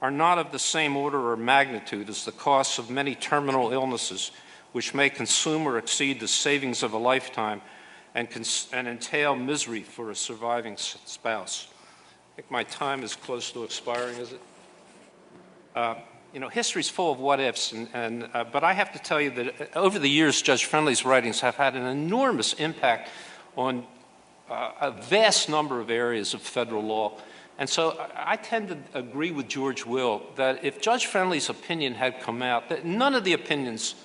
are not of the same order or magnitude as the costs of many terminal illnesses, which may consume or exceed the savings of a lifetime and entail misery for a surviving spouse. I think my time is close to expiring, is it? You know, history's full of what-ifs, but I have to tell you that over the years, Judge Friendly's writings have had an enormous impact on a vast number of areas of federal law. And so I tend to agree with George Will that if Judge Friendly's opinion had come out, that none of the opinions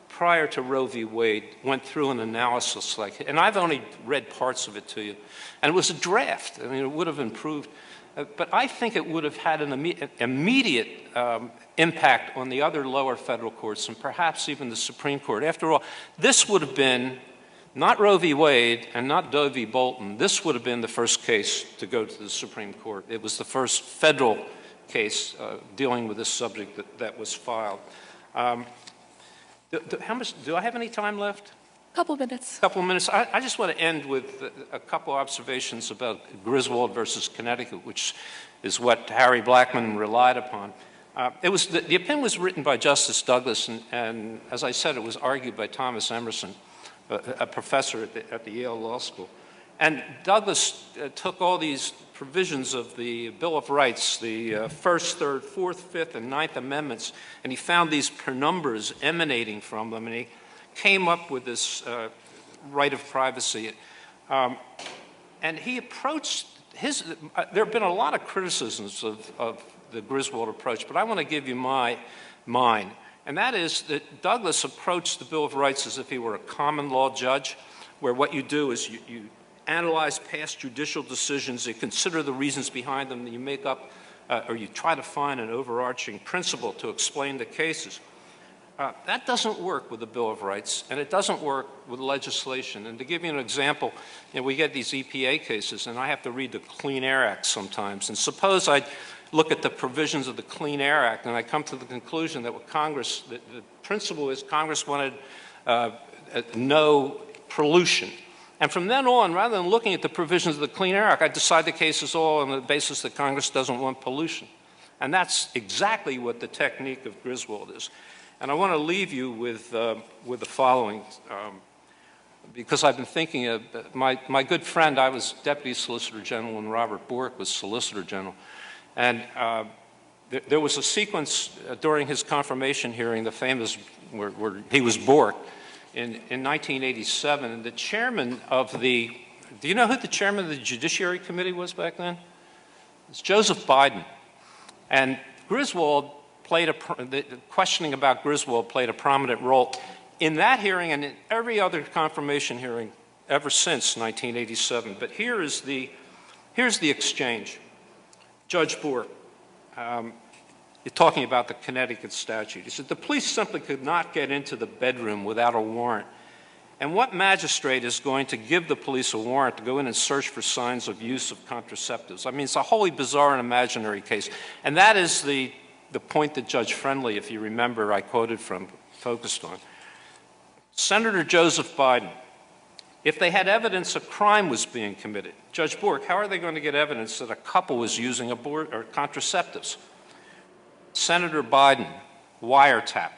prior to Roe v. Wade went through an analysis like it. And I've only read parts of it to you. And it was a draft. I mean, it would have improved. But I think it would have had an immediate impact on the other lower federal courts and perhaps even the Supreme Court. After all, this would have been not Roe v. Wade and not Doe v. Bolton. This would have been the first case to go to the Supreme Court. It was the first federal case dealing with this subject that was filed. Do I have any time left? Couple minutes. Couple minutes. I just want to end with a couple observations about Griswold versus Connecticut, which is what Harry Blackmun relied upon. The opinion was written by Justice Douglas, and as I said, it was argued by Thomas Emerson, a professor at the Yale Law School. And Douglas took all these provisions of the Bill of Rights, the First, Third, Fourth, Fifth, and Ninth Amendments, and he found these penumbras emanating from them, and he came up with this right of privacy. And he approached there have been a lot of criticisms of the Griswold approach, but I want to give you mine. And that is that Douglas approached the Bill of Rights as if he were a common law judge, where what you do is you analyze past judicial decisions, you consider the reasons behind them, and you make up, or you try to find an overarching principle to explain the cases. That doesn't work with the Bill of Rights, and it doesn't work with legislation. And to give you an example, we get these EPA cases, and I have to read the Clean Air Act sometimes. And suppose I look at the provisions of the Clean Air Act, and I come to the conclusion that the principle is Congress wanted no pollution. And from then on, rather than looking at the provisions of the Clean Air Act, I decide the case is all on the basis that Congress doesn't want pollution. And that's exactly what the technique of Griswold is. And I want to leave you with the following, because I've been thinking of my good friend. I was Deputy Solicitor General when Robert Bork was Solicitor General. And there was a sequence during his confirmation hearing, the famous, where he was Bork, in 1987. And the chairman of do you know who the chairman of the Judiciary Committee was back then? It was Joseph Biden. And Griswold the questioning about Griswold played a prominent role in that hearing and in every other confirmation hearing ever since 1987. But here's the exchange. Judge Bork, talking about the Connecticut statute, he said, the police simply could not get into the bedroom without a warrant. And what magistrate is going to give the police a warrant to go in and search for signs of use of contraceptives? I mean, it's a wholly bizarre and imaginary case. And that is the point that Judge Friendly, if you remember, I quoted from, focused on. Senator Joseph Biden, if they had evidence a crime was being committed, Judge Bork, how are they going to get evidence that a couple was using contraceptives? Senator Biden, wiretap.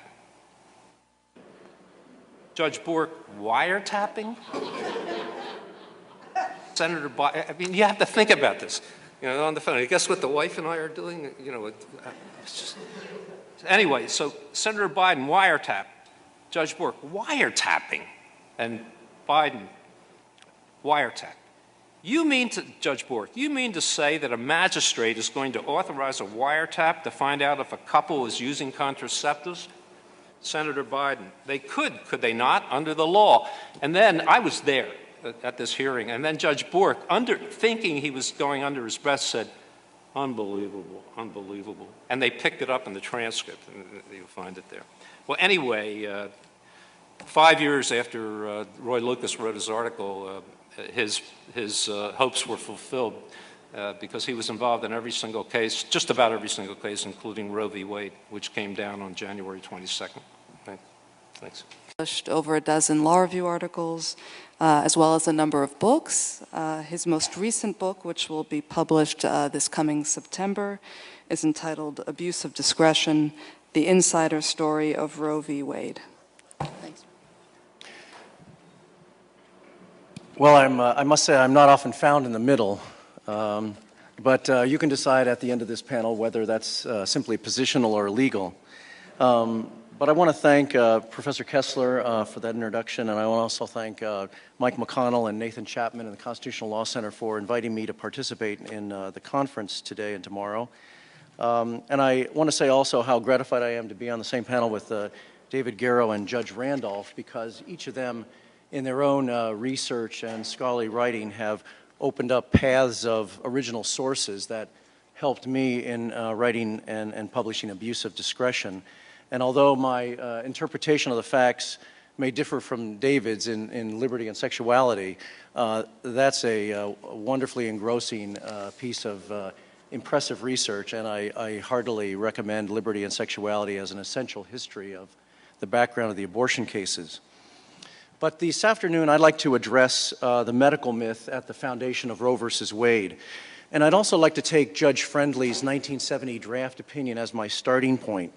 Judge Bork, wiretapping? Senator Biden, I mean, you have to think about this. On the phone, guess what the wife and I are doing? It's just... Anyway, so Senator Biden, wiretap. Judge Bork, wiretapping. And Biden, wiretap. Judge Bork, you mean to say that a magistrate is going to authorize a wiretap to find out if a couple is using contraceptives? Senator Biden, they could they not, under the law? And then I was there at this hearing, and then Judge Bork, thinking he was going under his breath, said, Unbelievable, unbelievable. And they picked it up in the transcript, and you'll find it there. Well, anyway, 5 years after Roy Lucas wrote his article, his hopes were fulfilled because he was involved in every single case, just about every single case, including Roe v. Wade, which came down on January 22nd. Thanks. Published over a dozen law review articles, as well as a number of books. His most recent book, which will be published this coming September, is entitled Abuse of Discretion, The Insider Story of Roe v. Wade. Thanks. Well, I must say I'm not often found in the middle, but you can decide at the end of this panel whether that's simply positional or legal. But I want to thank Professor Kessler for that introduction, and I want to also thank Mike McConnell and Nathan Chapman and the Constitutional Law Center for inviting me to participate in the conference today and tomorrow. And I want to say also how gratified I am to be on the same panel with David Garrow and Judge Randolph, because each of them in their own research and scholarly writing have opened up paths of original sources that helped me in writing and publishing Abuse of Discretion. And although my interpretation of the facts may differ from David's in Liberty and Sexuality, that's a wonderfully engrossing piece of impressive research, and I heartily recommend Liberty and Sexuality as an essential history of the background of the abortion cases. But this afternoon, I'd like to address the medical myth at the foundation of Roe versus Wade. And I'd also like to take Judge Friendly's 1970 draft opinion as my starting point.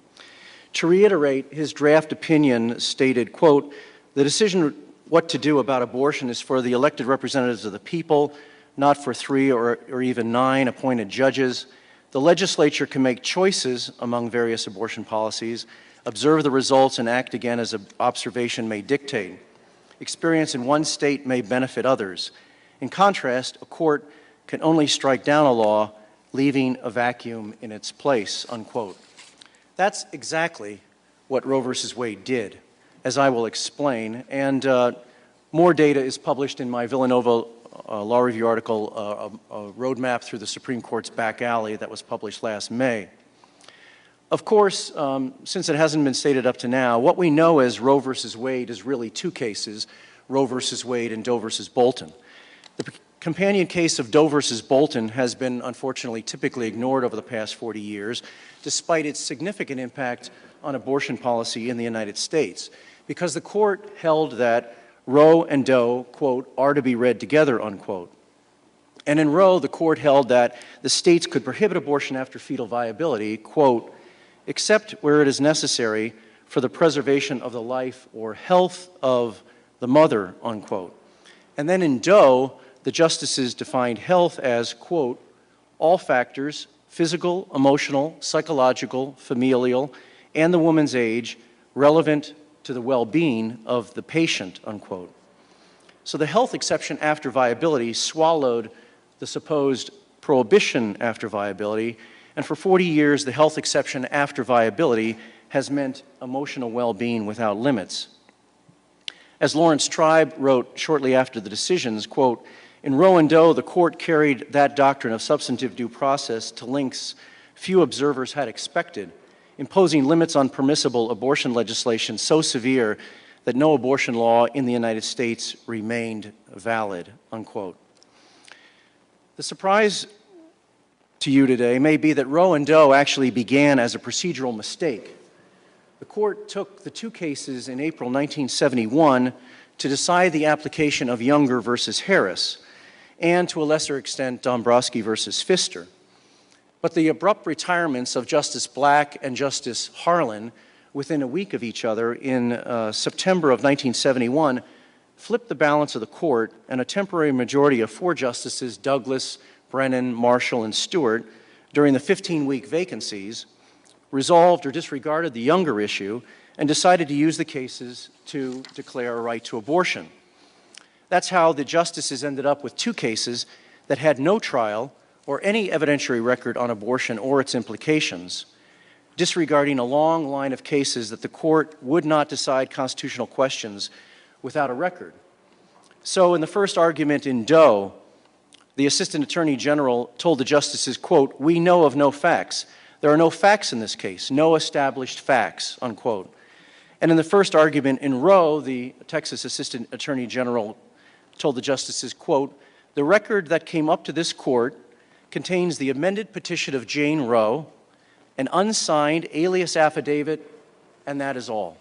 To reiterate, his draft opinion stated, quote, "The decision what to do about abortion is for the elected representatives of the people, not for 3 or even 9 appointed judges. The legislature can make choices among various abortion policies, observe the results, and act again as observation may dictate. Experience in one state may benefit others. In contrast, a court can only strike down a law, leaving a vacuum in its place," unquote. That's exactly what Roe versus Wade did, as I will explain, and more data is published in my Villanova Law Review article, a roadmap through the Supreme Court's back alley, that was published last May. Of course, since it hasn't been stated up to now, what we know as Roe versus Wade is really 2 cases, Roe versus Wade and Doe versus Bolton. The companion case of Doe versus Bolton has been, unfortunately, typically ignored over the past 40 years, despite its significant impact on abortion policy in the United States, because the court held that Roe and Doe, quote, "are to be read together," unquote. And in Roe, the court held that the states could prohibit abortion after fetal viability, quote, "except where it is necessary for the preservation of the life or health of the mother," unquote. And then in Doe, the justices defined health as, quote, "all factors, physical, emotional, psychological, familial, and the woman's age, relevant to the well-being of the patient," unquote. So the health exception after viability swallowed the supposed prohibition after viability, and for 40 years, the health exception after viability has meant emotional well-being without limits. As Lawrence Tribe wrote shortly after the decisions, quote, "In Roe and Doe, the court carried that doctrine of substantive due process to lengths few observers had expected, imposing limits on permissible abortion legislation so severe that no abortion law in the United States remained valid," unquote. The surprise to you today may be that Roe and Doe actually began as a procedural mistake. The court took the 2 cases in April 1971 to decide the application of Younger versus Harris, and to a lesser extent, Dombrowski versus Pfister. But the abrupt retirements of Justice Black and Justice Harlan within a week of each other in September of 1971 flipped the balance of the court, and a temporary majority of 4 justices, Douglas, Brennan, Marshall, and Stewart, during the 15-week vacancies, resolved or disregarded the Younger issue and decided to use the cases to declare a right to abortion. That's how the justices ended up with 2 cases that had no trial or any evidentiary record on abortion or its implications, disregarding a long line of cases that the court would not decide constitutional questions without a record. So in the first argument in Doe, the Assistant Attorney General told the justices, quote, "We know of no facts. There are no facts in this case, no established facts," unquote. And in the first argument in Roe, the Texas Assistant Attorney General told the justices, quote, "The record that came up to this court contains the amended petition of Jane Roe, an unsigned alias affidavit, and that is all."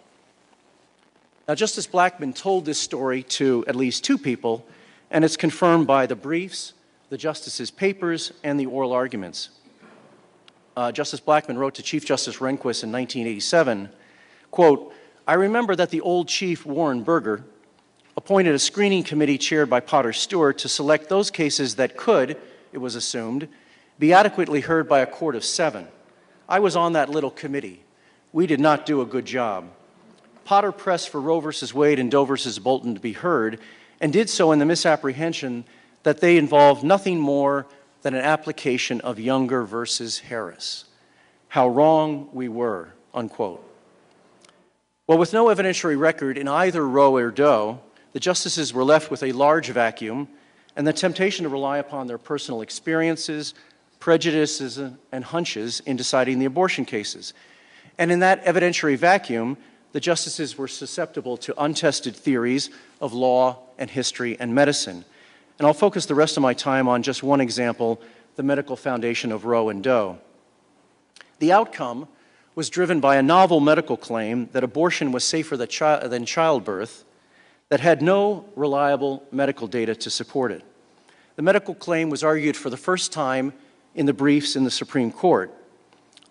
Now, Justice Blackmun told this story to at least two people, and it's confirmed by the briefs, the justices' papers, and the oral arguments. Justice Blackmun wrote to Chief Justice Rehnquist in 1987, quote, "I remember that the old Chief Warren Burger appointed a screening committee chaired by Potter Stewart to select those cases that could, it was assumed, be adequately heard by a court of 7. I was on that little committee. We did not do a good job. Potter pressed for Roe v. Wade and Doe v. Bolton to be heard, and did so in the misapprehension that they involved nothing more than an application of Younger versus Harris. How wrong we were," unquote. Well, with no evidentiary record in either Roe or Doe, the justices were left with a large vacuum and the temptation to rely upon their personal experiences, prejudices, and hunches in deciding the abortion cases. And in that evidentiary vacuum, the justices were susceptible to untested theories of law and history and medicine. And I'll focus the rest of my time on just one example, the medical foundation of Roe and Doe. The outcome was driven by a novel medical claim that abortion was safer than childbirth that had no reliable medical data to support it. The medical claim was argued for the first time in the briefs in the Supreme Court.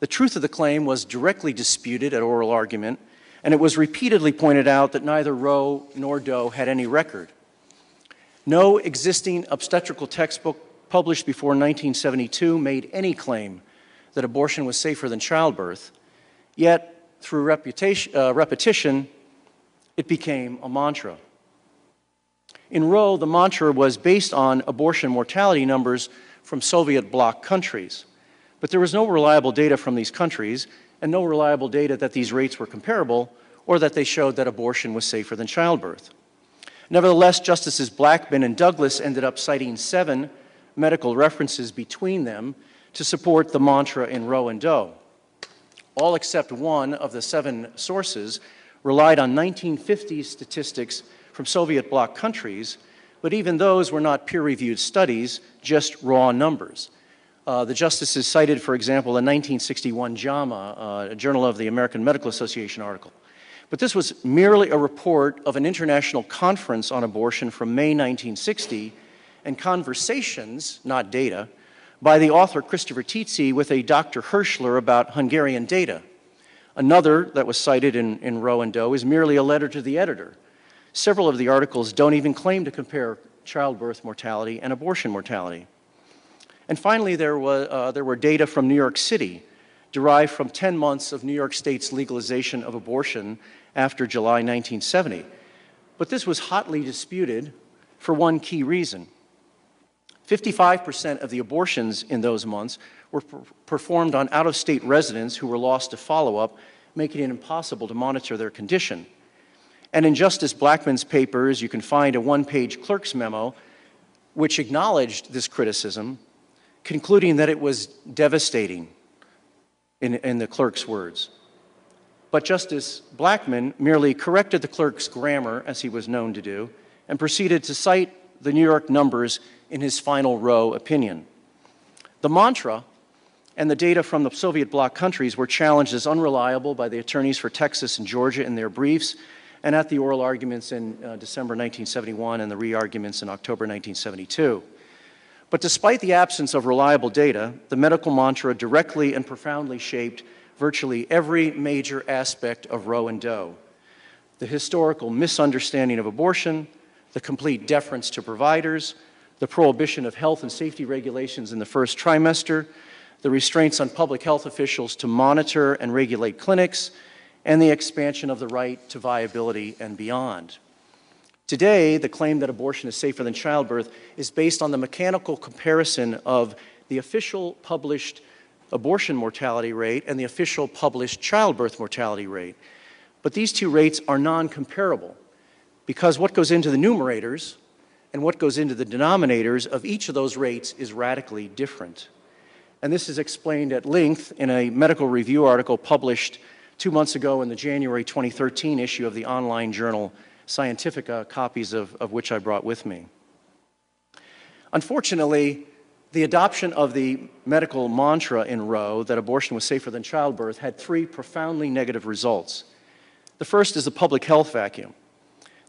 The truth of the claim was directly disputed at oral argument, and it was repeatedly pointed out that neither Roe nor Doe had any record. No existing obstetrical textbook published before 1972 made any claim that abortion was safer than childbirth, yet through repetition, it became a mantra. In Roe, the mantra was based on abortion mortality numbers from Soviet bloc countries, but there was no reliable data from these countries and no reliable data that these rates were comparable or that they showed that abortion was safer than childbirth. Nevertheless, Justices Blackmun and Douglas ended up citing 7 medical references between them to support the mantra in Roe and Doe. All except one of the 7 sources relied on 1950s statistics from Soviet bloc countries, but even those were not peer-reviewed studies, just raw numbers. The justices cited, for example, a 1961 JAMA, a Journal of the American Medical Association article. But this was merely a report of an international conference on abortion from May 1960 and conversations, not data, by the author Christopher Tizzi with a Dr. Hirschler about Hungarian data. Another that was cited in Roe and Doe is merely a letter to the editor. Several of the articles don't even claim to compare childbirth mortality and abortion mortality. And finally, there were data from New York City, derived from 10 months of New York State's legalization of abortion after July 1970. But this was hotly disputed for one key reason. 55% of the abortions in those months were performed on out-of-state residents who were lost to follow-up, making it impossible to monitor their condition. And in Justice Blackmun's papers, you can find a one-page clerk's memo which acknowledged this criticism, concluding that it was devastating, in the clerk's words. But Justice Blackmun merely corrected the clerk's grammar, as he was known to do, and proceeded to cite the New York numbers in his final Roe opinion. The mantra and the data from the Soviet bloc countries were challenged as unreliable by the attorneys for Texas and Georgia in their briefs and at the oral arguments in December 1971 and the re-arguments in October 1972. But despite the absence of reliable data, the medical mantra directly and profoundly shaped virtually every major aspect of Roe and Doe. The historical misunderstanding of abortion, the complete deference to providers, the prohibition of health and safety regulations in the first trimester, the restraints on public health officials to monitor and regulate clinics, and the expansion of the right to viability and beyond. Today, the claim that abortion is safer than childbirth is based on the mechanical comparison of the official published abortion mortality rate and the official published childbirth mortality rate. But these two rates are non-comparable because what goes into the numerators and what goes into the denominators of each of those rates is radically different. And this is explained at length in a medical review article published 2 months ago in the January 2013 issue of the online journal Scientifica, copies of which I brought with me. Unfortunately, the adoption of the medical mantra in Roe that abortion was safer than childbirth had 3 profoundly negative results. The first is the public health vacuum.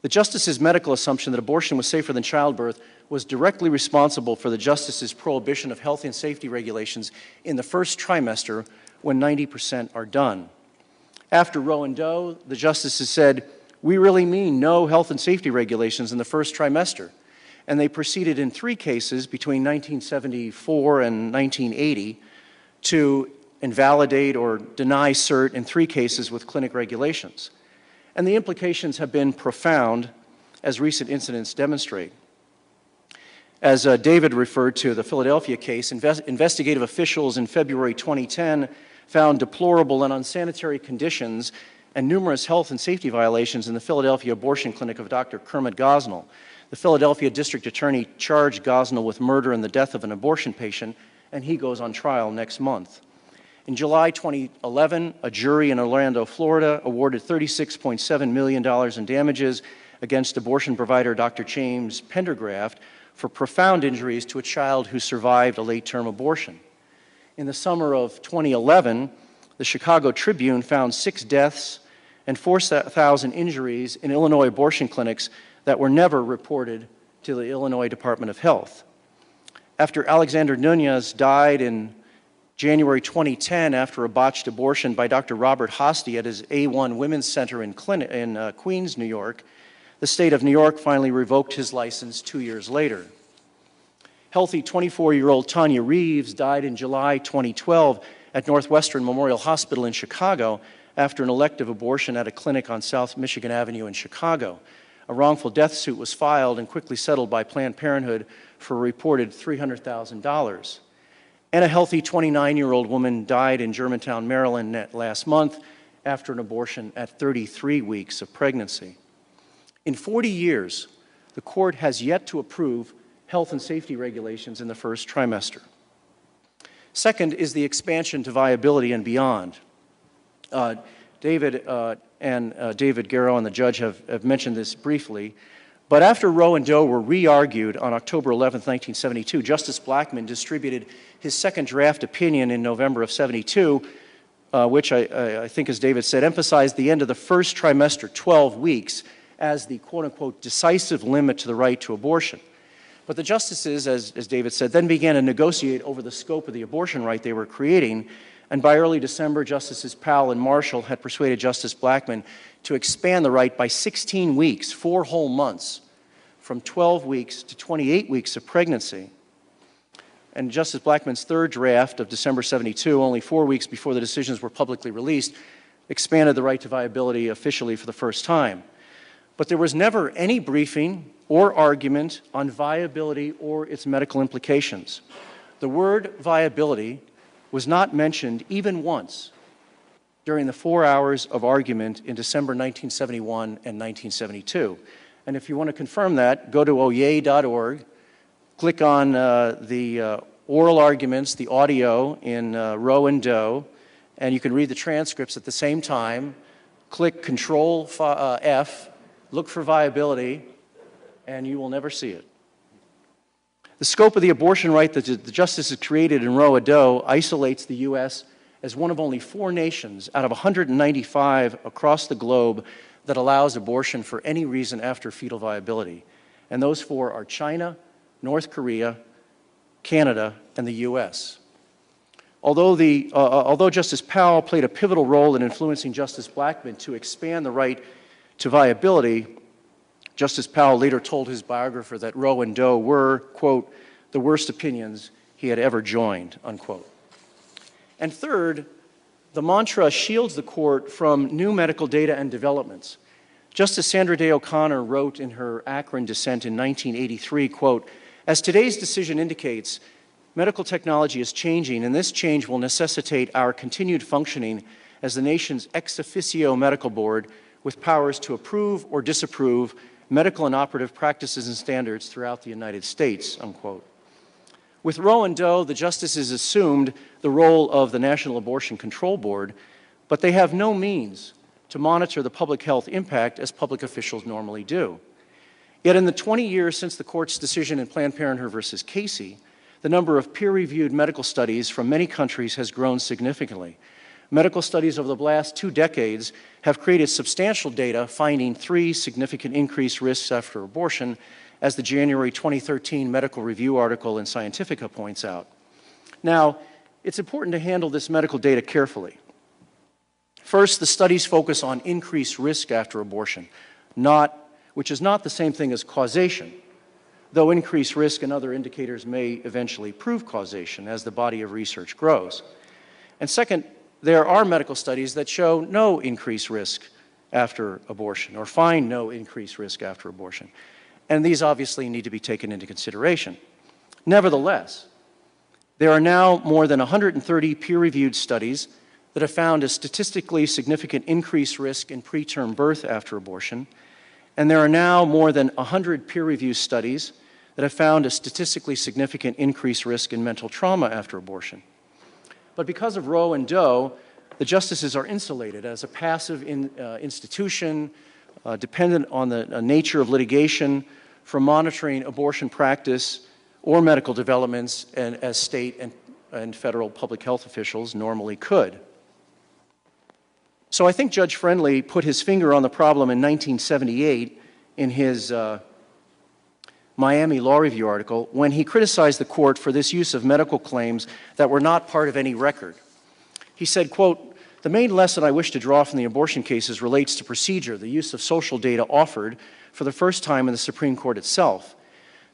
The justice's medical assumption that abortion was safer than childbirth was directly responsible for the justice's prohibition of health and safety regulations in the first trimester when 90% are done. After Roe and Doe, the justices said, "We really mean no health and safety regulations in the first trimester." And they proceeded in 3 cases between 1974 and 1980 to invalidate or deny cert in 3 cases with clinic regulations. And the implications have been profound, as recent incidents demonstrate. As David referred to, the Philadelphia case, investigative officials in February 2010 found deplorable and unsanitary conditions and numerous health and safety violations in the Philadelphia abortion clinic of Dr. Kermit Gosnell. The Philadelphia district attorney charged Gosnell with murder and the death of an abortion patient, and he goes on trial next month. In July 2011, a jury in Orlando, Florida, awarded $36.7 million in damages against abortion provider Dr. James Pendergraft for profound injuries to a child who survived a late-term abortion. In the summer of 2011, the Chicago Tribune found 6 deaths and 4,000 injuries in Illinois abortion clinics that were never reported to the Illinois Department of Health. After Alexander Nunez died in January 2010 after a botched abortion by Dr. Robert Hosty at his A1 Women's Center in Queens, New York, the state of New York finally revoked his license 2 years later. Healthy 24-year-old Tanya Reeves died in July 2012 at Northwestern Memorial Hospital in Chicago after an elective abortion at a clinic on South Michigan Avenue in Chicago. A wrongful death suit was filed and quickly settled by Planned Parenthood for a reported $300,000. And a healthy 29-year-old woman died in Germantown, Maryland last month after an abortion at 33 weeks of pregnancy. In 40 years, the court has yet to approve health and safety regulations in the first trimester. Second is the expansion to viability and beyond. David Garrow and the judge have mentioned this briefly, but after Roe and Doe were re-argued on October 11, 1972, Justice Blackmun distributed his second draft opinion in November of 72, which I think, as David said, emphasized the end of the first trimester, 12 weeks, as the quote-unquote decisive limit to the right to abortion. But the justices, as David said, then began to negotiate over the scope of the abortion right they were creating, and by early December, Justices Powell and Marshall had persuaded Justice Blackmun to expand the right by 16 weeks, 4 whole months, from 12 weeks to 28 weeks of pregnancy. And Justice Blackmun's third draft of December 72, only 4 weeks before the decisions were publicly released, expanded the right to viability officially for the first time. But there was never any briefing or argument on viability or its medical implications. The word viability was not mentioned even once during the 4 hours of argument in December 1971 and 1972. And if you want to confirm that, go to oyez.org, click on the oral arguments, the audio in Roe and Doe, and you can read the transcripts at the same time. Click Control F, look for viability, and you will never see it. The scope of the abortion right that the justices created in Roe and Doe isolates the U.S. as one of only 4 nations out of 195 across the globe that allows abortion for any reason after fetal viability. And those 4 are China, North Korea, Canada, and the U.S. Although Justice Powell played a pivotal role in influencing Justice Blackmun to expand the right to viability, Justice Powell later told his biographer that Roe and Doe were, quote, the worst opinions he had ever joined, unquote. And third, the mantra shields the court from new medical data and developments. Justice Sandra Day O'Connor wrote in her Akron dissent in 1983, quote, as today's decision indicates, medical technology is changing, and this change will necessitate our continued functioning as the nation's ex officio medical board with powers to approve or disapprove medical and operative practices and standards throughout the United States, unquote. With Roe and Doe, the justices assumed the role of the National Abortion Control Board, but they have no means to monitor the public health impact as public officials normally do. Yet in the 20 years since the court's decision in Planned Parenthood versus Casey, the number of peer-reviewed medical studies from many countries has grown significantly. Medical studies over the last 2 decades have created substantial data finding 3 significant increased risks after abortion, as the January 2013 Medical Review article in Scientifica points out. Now, it's important to handle this medical data carefully. First, the studies focus on increased risk after abortion, which is not the same thing as causation, though increased risk and other indicators may eventually prove causation as the body of research grows. And second, there are medical studies that show no increased risk after abortion or find no increased risk after abortion. And these obviously need to be taken into consideration. Nevertheless, there are now more than 130 peer-reviewed studies that have found a statistically significant increased risk in preterm birth after abortion, and there are now more than 100 peer-reviewed studies that have found a statistically significant increased risk in mental trauma after abortion. But because of Roe and Doe, the justices are insulated as a passive institution dependent on the nature of litigation from monitoring abortion practice or medical developments as state and federal public health officials normally could. So I think Judge Friendly put his finger on the problem in 1978 in his Miami Law Review article when he criticized the court for this use of medical claims that were not part of any record. He said, quote, "The main lesson I wish to draw from the abortion cases relates to procedure, the use of social data offered for the first time in the Supreme Court itself.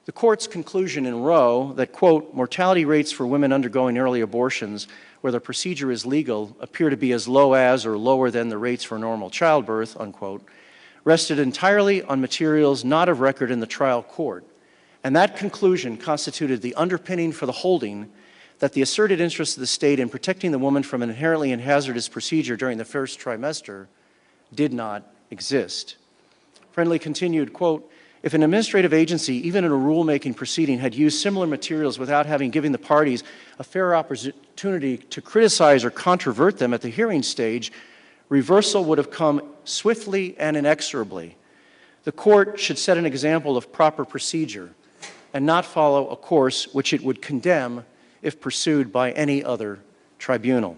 The court's conclusion in Roe that, quote, mortality rates for women undergoing early abortions where the procedure is legal appear to be as low as or lower than the rates for normal childbirth, unquote, rested entirely on materials not of record in the trial court. And that conclusion constituted the underpinning for the holding that the asserted interest of the state in protecting the woman from an inherently hazardous procedure during the first trimester did not exist." Friendly continued, quote, "If an administrative agency, even in a rulemaking proceeding, had used similar materials without having given the parties a fair opportunity to criticize or controvert them at the hearing stage, reversal would have come swiftly and inexorably. The court should set an example of proper procedure and not follow a course which it would condemn if pursued by any other tribunal."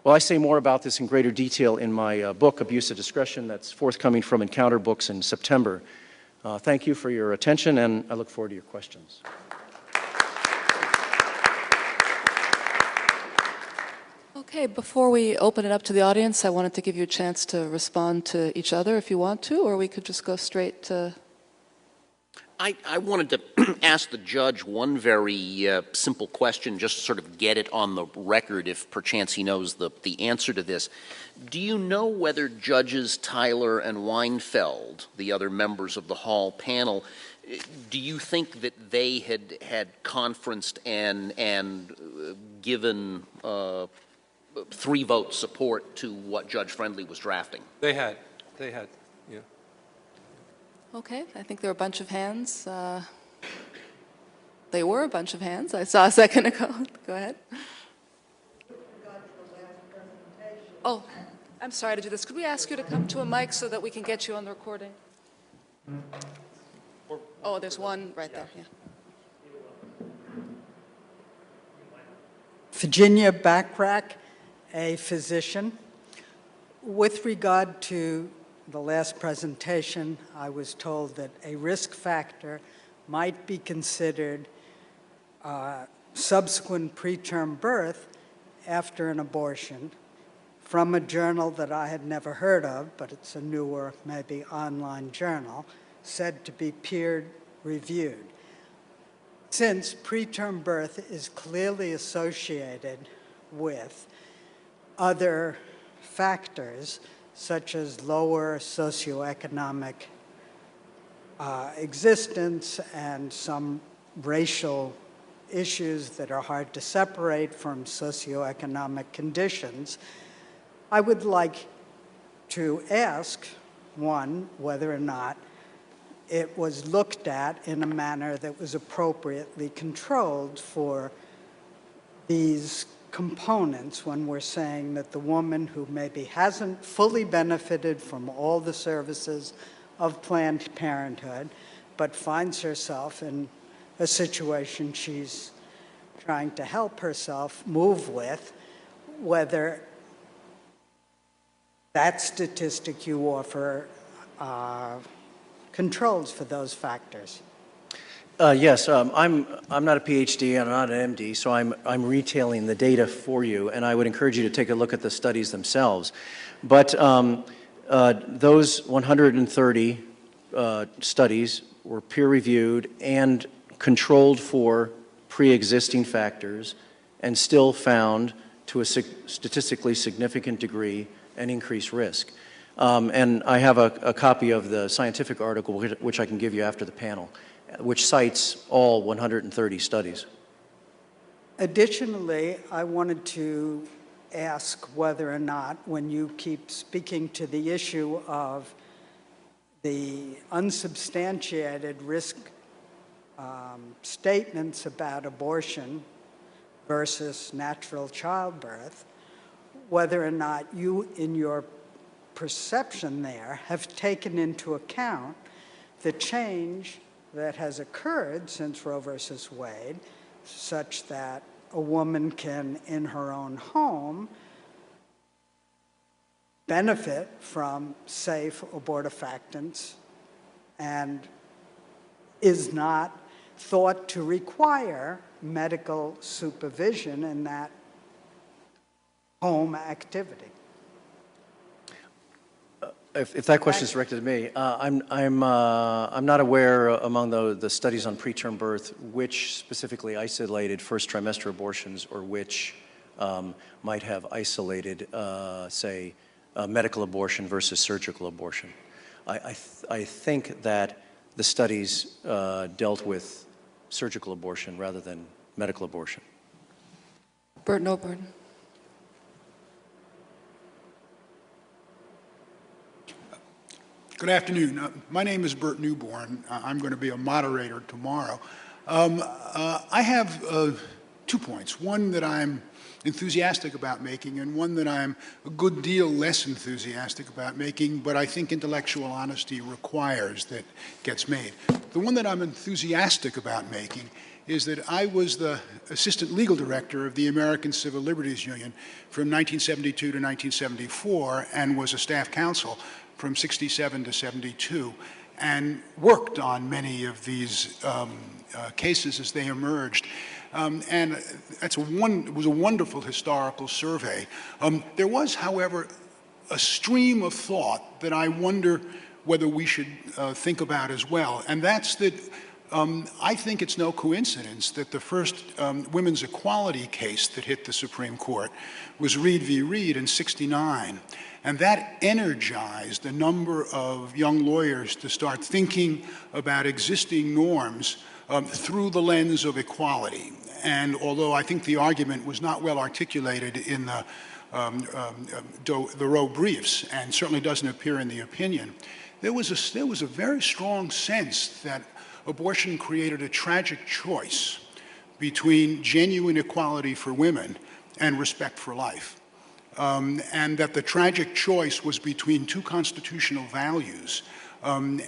Well, I say more about this in greater detail in my book, Abuse of Discretion, that's forthcoming from Encounter Books in September. Thank you for your attention, and I look forward to your questions. Okay, before we open it up to the audience, I wanted to give you a chance to respond to each other if you want to, or we could just go straight to... I wanted to ask the judge one very simple question, just to sort of get it on the record if perchance he knows the answer to this. Do you know whether Judges Tyler and Weinfeld, the other members of the Hall panel, do you think that they had conferenced and given 3-vote support to what Judge Friendly was drafting? They had, yeah. Okay, I think there were a bunch of hands. They were a bunch of hands. I saw a second ago. Go ahead. Oh, I'm sorry to do this. Could we ask you to come to a mic so that we can get you on the recording? Oh, there's one right there. Yeah. Virginia Backrack, a physician. With regard to the last presentation, I was told that a risk factor might be considered subsequent preterm birth after an abortion from a journal that I had never heard of, but it's a newer, maybe online journal, said to be peer-reviewed. Since preterm birth is clearly associated with other factors, such as lower socioeconomic existence and some racial issues that are hard to separate from socioeconomic conditions, I would like to ask, one, whether or not it was looked at in a manner that was appropriately controlled for these components when we're saying that the woman who maybe hasn't fully benefited from all the services of Planned Parenthood, but finds herself in a situation she's trying to help herself move with, whether that statistic you offer controls for those factors. Yes, I'm not a PhD, I'm not an MD, so I'm retailing the data for you, and I would encourage you to take a look at the studies themselves. But those 130 studies were peer-reviewed and controlled for pre-existing factors, and still found, to a statistically significant degree, an increased risk. And I have a copy of the scientific article, which I can give you after the panel, which cites all 130 studies. Additionally, I wanted to ask whether or not, when you keep speaking to the issue of the unsubstantiated risk statements about abortion versus natural childbirth, whether or not you, in your perception there, have taken into account the change that has occurred since Roe versus Wade, such that a woman can, in her own home, benefit from safe abortifactants and is not thought to require medical supervision in that home activity. If that question is directed to me, I'm not aware among the studies on preterm birth which specifically isolated first trimester abortions or which might have isolated, say, medical abortion versus surgical abortion. I think that the studies dealt with surgical abortion rather than medical abortion. Bert Noburn. Good afternoon. My name is Bert Newborn. I'm going to be a moderator tomorrow. I have 2 points, one that I'm enthusiastic about making and one that I'm a good deal less enthusiastic about making, but I think intellectual honesty requires that gets made. The one that I'm enthusiastic about making is that I was the assistant legal director of the American Civil Liberties Union from 1972 to 1974 and was a staff counsel from 67 to 72, and worked on many of these cases as they emerged. And it was a wonderful historical survey. There was, however, a stream of thought that I wonder whether we should think about as well, and that's that I think it's no coincidence that the first women's equality case that hit the Supreme Court was Reed v. Reed in '69. And that energized a number of young lawyers to start thinking about existing norms through the lens of equality. And although I think the argument was not well articulated in the Roe briefs, and certainly doesn't appear in the opinion, there was a very strong sense that abortion created a tragic choice between genuine equality for women and respect for life. And that the tragic choice was between two constitutional values, and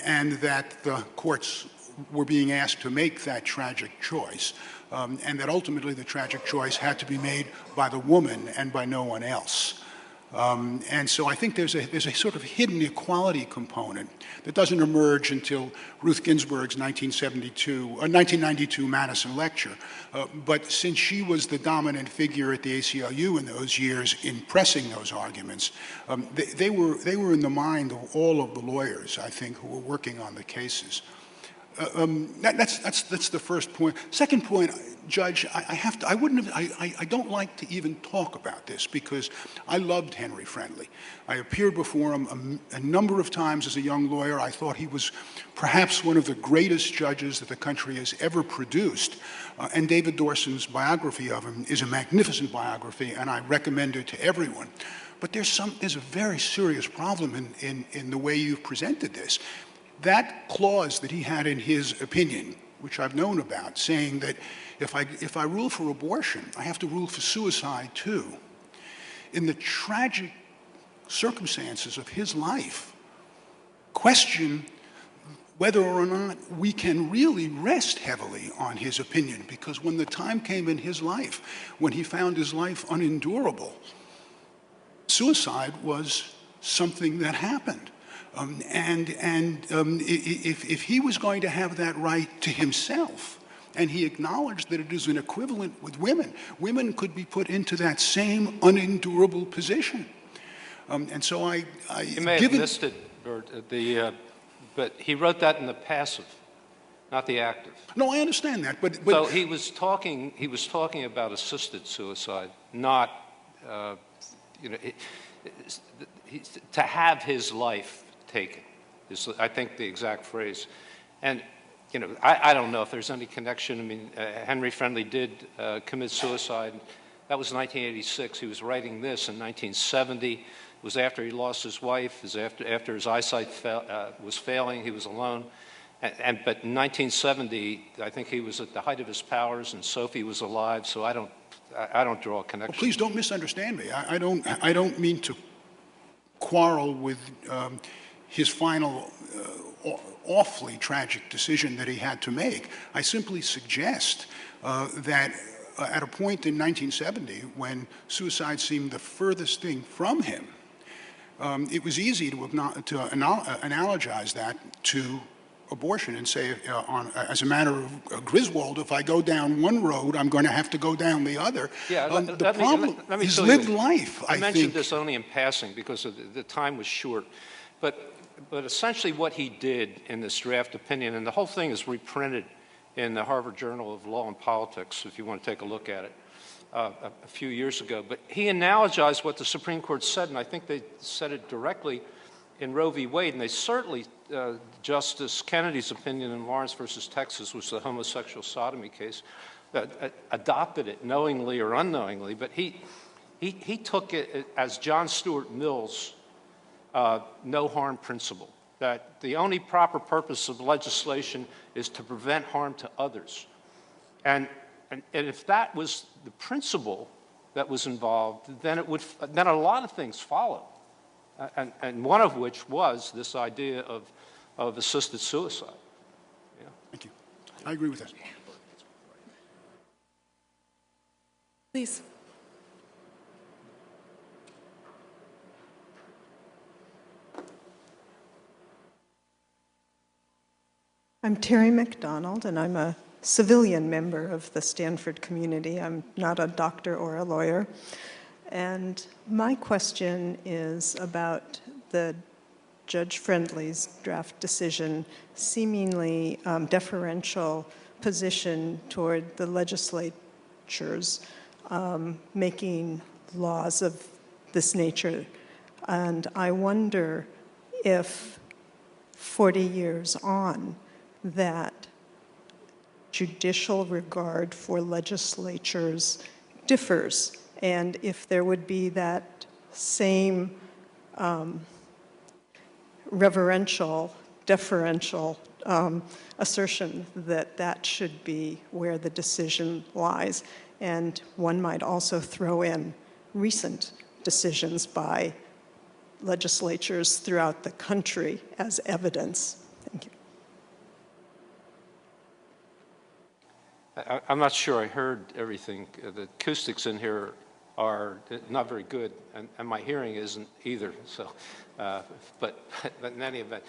that the courts were being asked to make that tragic choice, and that ultimately the tragic choice had to be made by the woman and by no one else. And so I think there's a sort of hidden equality component that doesn't emerge until Ruth Ginsburg's 1992 Madison lecture. But since she was the dominant figure at the ACLU in those years in pressing those arguments, they were in the mind of all of the lawyers, I think, who were working on the cases. That's the first point. Second point, Judge, I don't like to even talk about this because I loved Henry Friendly. I appeared before him a number of times as a young lawyer. I thought he was perhaps one of the greatest judges that the country has ever produced. And David Dawson's biography of him is a magnificent biography, and I recommend it to everyone. But there's a very serious problem in the way you've presented this. that clause that he had in his opinion, which I've known about, saying that if I rule for abortion, I have to rule for suicide too, in the tragic circumstances of his life, question whether or not we can really rest heavily on his opinion, because when the time came in his life, when he found his life unendurable, suicide was something that happened. If he was going to have that right to himself, and he acknowledged that it is an equivalent with women, women could be put into that same unendurable position. And so You may have missed it, Bert, but he wrote that in the passive, not the active. No, I understand that, but so he was talking about assisted suicide, not to have his life taken is, I think, the exact phrase. And I don't know if there's any connection. I mean, Henry Friendly did commit suicide. That was 1986. He was writing this in 1970. It was after he lost his wife. It was after his eyesight was failing. He was alone. But in 1970, I think he was at the height of his powers, and Sophie was alive. So I don't draw a connection. Well, please don't misunderstand me. I don't mean to quarrel with his final awfully tragic decision that he had to make. I simply suggest that at a point in 1970, when suicide seemed the furthest thing from him, it was easy to analogize that to abortion and say, as a matter of Griswold, if I go down one road, I'm going to have to go down the other. Yeah, the problem is lived life, I mentioned this only in passing because the time was short. But essentially what he did in this draft opinion, and the whole thing is reprinted in the Harvard Journal of Law and Politics, if you want to take a look at it, a few years ago. But he analogized what the Supreme Court said, and I think they said it directly in Roe v. Wade, and they certainly, Justice Kennedy's opinion in Lawrence versus Texas, which was the homosexual sodomy case, adopted it knowingly or unknowingly, but he took it as John Stuart Mill's no harm principle, that the only proper purpose of legislation is to prevent harm to others. And if that was the principle that was involved, then a lot of things follow. And one of which was this idea of assisted suicide. Yeah. Thank you. I agree with that. Please. I'm Terry McDonald, and I'm a civilian member of the Stanford community. I'm not a doctor or a lawyer. And my question is about the Judge Friendly's draft decision, seemingly deferential position toward the legislatures making laws of this nature. And I wonder if 40 years on, that judicial regard for legislatures differs, and if there would be that same reverential, deferential assertion that should be where the decision lies. And one might also throw in recent decisions by legislatures throughout the country as evidence. Thank you. I'm not sure I heard everything. The acoustics in here are not very good, and my hearing isn't either. So, but in any event,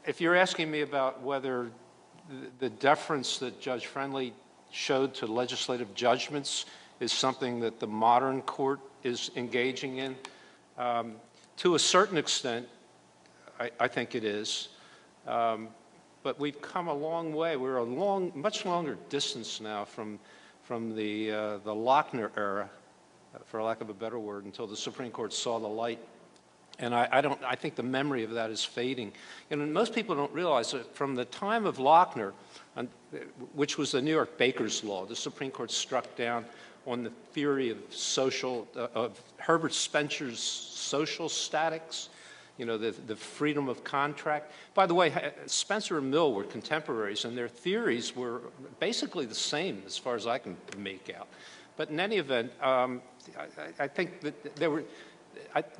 if you're asking me about whether the deference that Judge Friendly showed to legislative judgments is something that the modern court is engaging in, to a certain extent, I think it is. But we've come a long way. We're a much longer distance now from the Lochner era, for lack of a better word, until the Supreme Court saw the light. And I think the memory of that is fading. And most people don't realize that from the time of Lochner, which was the New York Baker's Law, the Supreme Court struck down on the theory of Herbert Spencer's social statics. you know, the freedom of contract. By the way, Spencer and Mill were contemporaries, and their theories were basically the same as far as I can make out. But in any event, I think that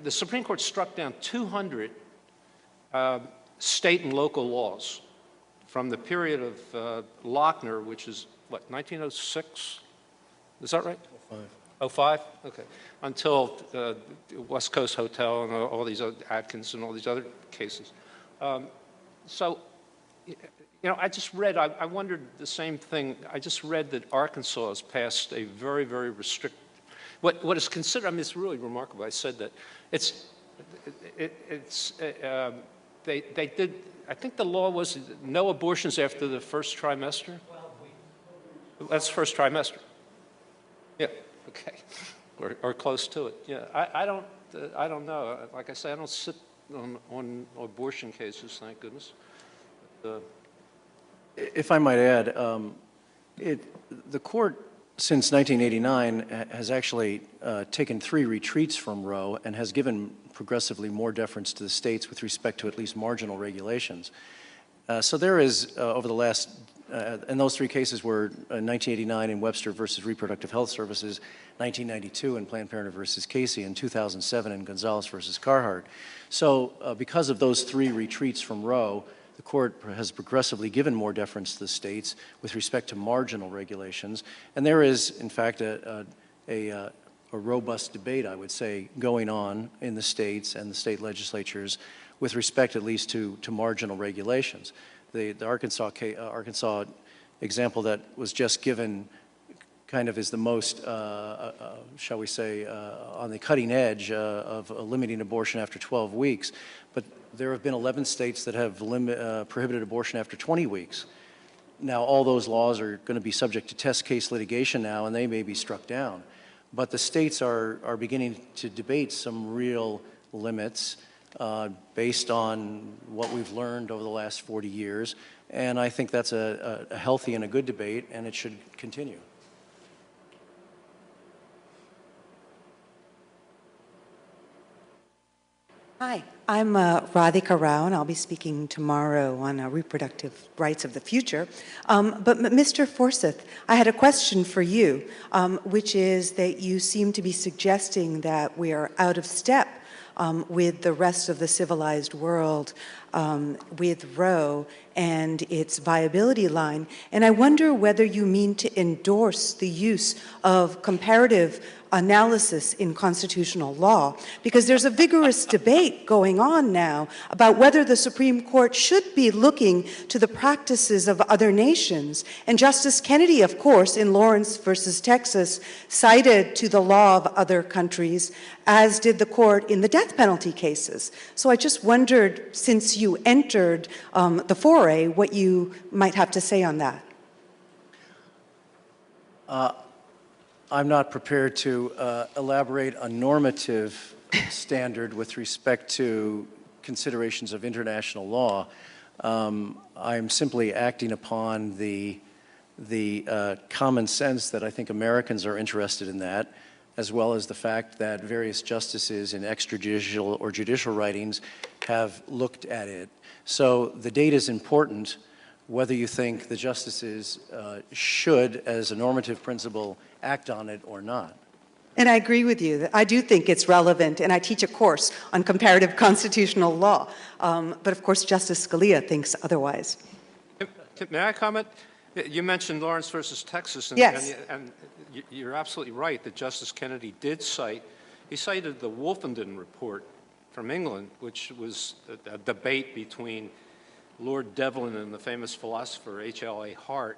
the Supreme Court struck down 200 state and local laws from the period of Lochner, which is, what, 1906? Is that right? 05? Okay. Until West Coast Hotel and all these other, Atkins and all these other cases. So, you know, I just read, I wondered the same thing. I just read that Arkansas has passed a very, very restricted, what is considered, I mean, it's really remarkable. I said that. They did, I think the law was no abortions after the first trimester? That's first trimester. Yeah, okay. Or close to it. Yeah, I don't know. Like I say, I don't sit on abortion cases, thank goodness. If I might add, the court since 1989 has actually taken 3 retreats from Roe and has given progressively more deference to the states with respect to at least marginal regulations. So there is, over the last, and those 3 cases were 1989 in Webster versus Reproductive Health Services, 1992 in Planned Parenthood versus Casey, and 2007 in Gonzalez versus Carhart. So because of those 3 retreats from Roe, the court has progressively given more deference to the states with respect to marginal regulations. And there is, in fact, a robust debate, I would say, going on in the states and the state legislatures with respect at least to marginal regulations. The Arkansas example that was just given kind of is the most, shall we say, on the cutting edge of limiting abortion after 12 weeks. But there have been 11 states that have prohibited abortion after 20 weeks. Now, all those laws are going to be subject to test case litigation now, and they may be struck down. But the states are beginning to debate some real limits based on what we've learned over the last 40 years. And I think that's a healthy and a good debate, and it should continue. Hi, I'm Radhika Rao, and I'll be speaking tomorrow on reproductive rights of the future. But Mr. Forsythe, I had a question for you, which is that you seem to be suggesting that we are out of step with the rest of the civilized world with Roe and its viability line. And I wonder whether you mean to endorse the use of comparative analysis in constitutional law, because there's a vigorous debate going on now about whether the Supreme Court should be looking to the practices of other nations. And Justice Kennedy, of course, in Lawrence versus Texas, cited to the law of other countries, as did the court in the death penalty cases. So I just wondered, since you entered the foray, what you might have to say on that. I'm not prepared to elaborate a normative standard with respect to considerations of international law. I'm simply acting upon the common sense that I think Americans are interested in that, as well as the fact that various justices in extrajudicial or judicial writings have looked at it. So the data is important, whether you think the justices should, as a normative principle, act on it or not. And I agree with you. I do think it's relevant, and I teach a course on comparative constitutional law. But of course, Justice Scalia thinks otherwise. May I comment? You mentioned Lawrence versus Texas, and, yes. and you're absolutely right that Justice Kennedy did cite, he cited the Wolfenden report from England, which was a debate between Lord Devlin and the famous philosopher H.L.A. Hart.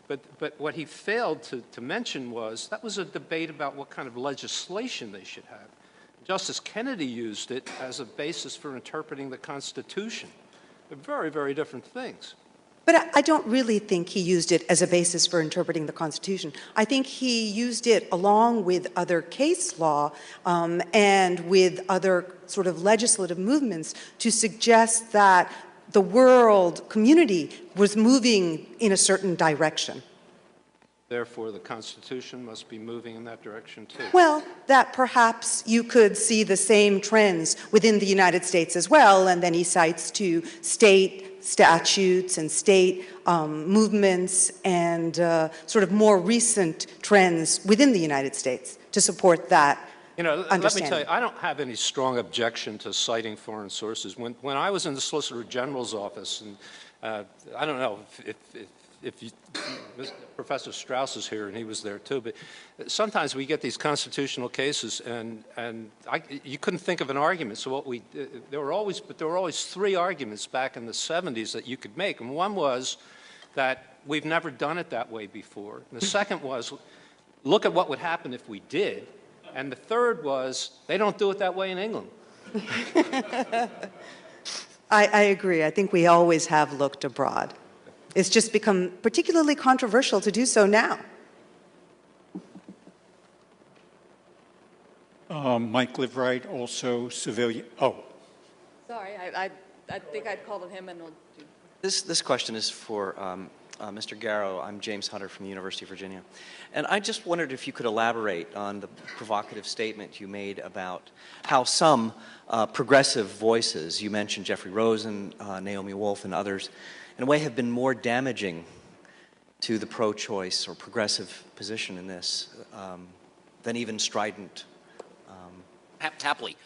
But what he failed to mention was that was a debate about what kind of legislation they should have. Justice Kennedy used it as a basis for interpreting the Constitution. They're very, very different things. But I don't really think he used it as a basis for interpreting the Constitution. I think he used it along with other case law and with other sort of legislative movements to suggest that the world community was moving in a certain direction. Therefore, the Constitution must be moving in that direction too. Well, that perhaps you could see the same trends within the United States as well, and then he cites to state statutes and state movements and sort of more recent trends within the United States to support that. You know, let me tell you, I don't have any strong objection to citing foreign sources. When I was in the Solicitor General's office, and I don't know if Professor Strauss is here, and he was there too, but sometimes we get these constitutional cases, and you couldn't think of an argument. So what there were always three arguments back in the 70s that you could make, and one was that we've never done it that way before. And the second was, look at what would happen if we did. And the third was, they don't do it that way in England. I agree. I think we always have looked abroad. It's just become particularly controversial to do so now. Mike Liveright, also civilian. Oh. Sorry, I think I'd called on him and we'll do. This question is for Mr. Garrow. I'm James Hunter from the University of Virginia. And I just wondered if you could elaborate on the provocative statement you made about how some progressive voices, you mentioned Jeffrey Rosen, Naomi Wolf, and others, in a way have been more damaging to the pro-choice or progressive position in this than even strident. Happily.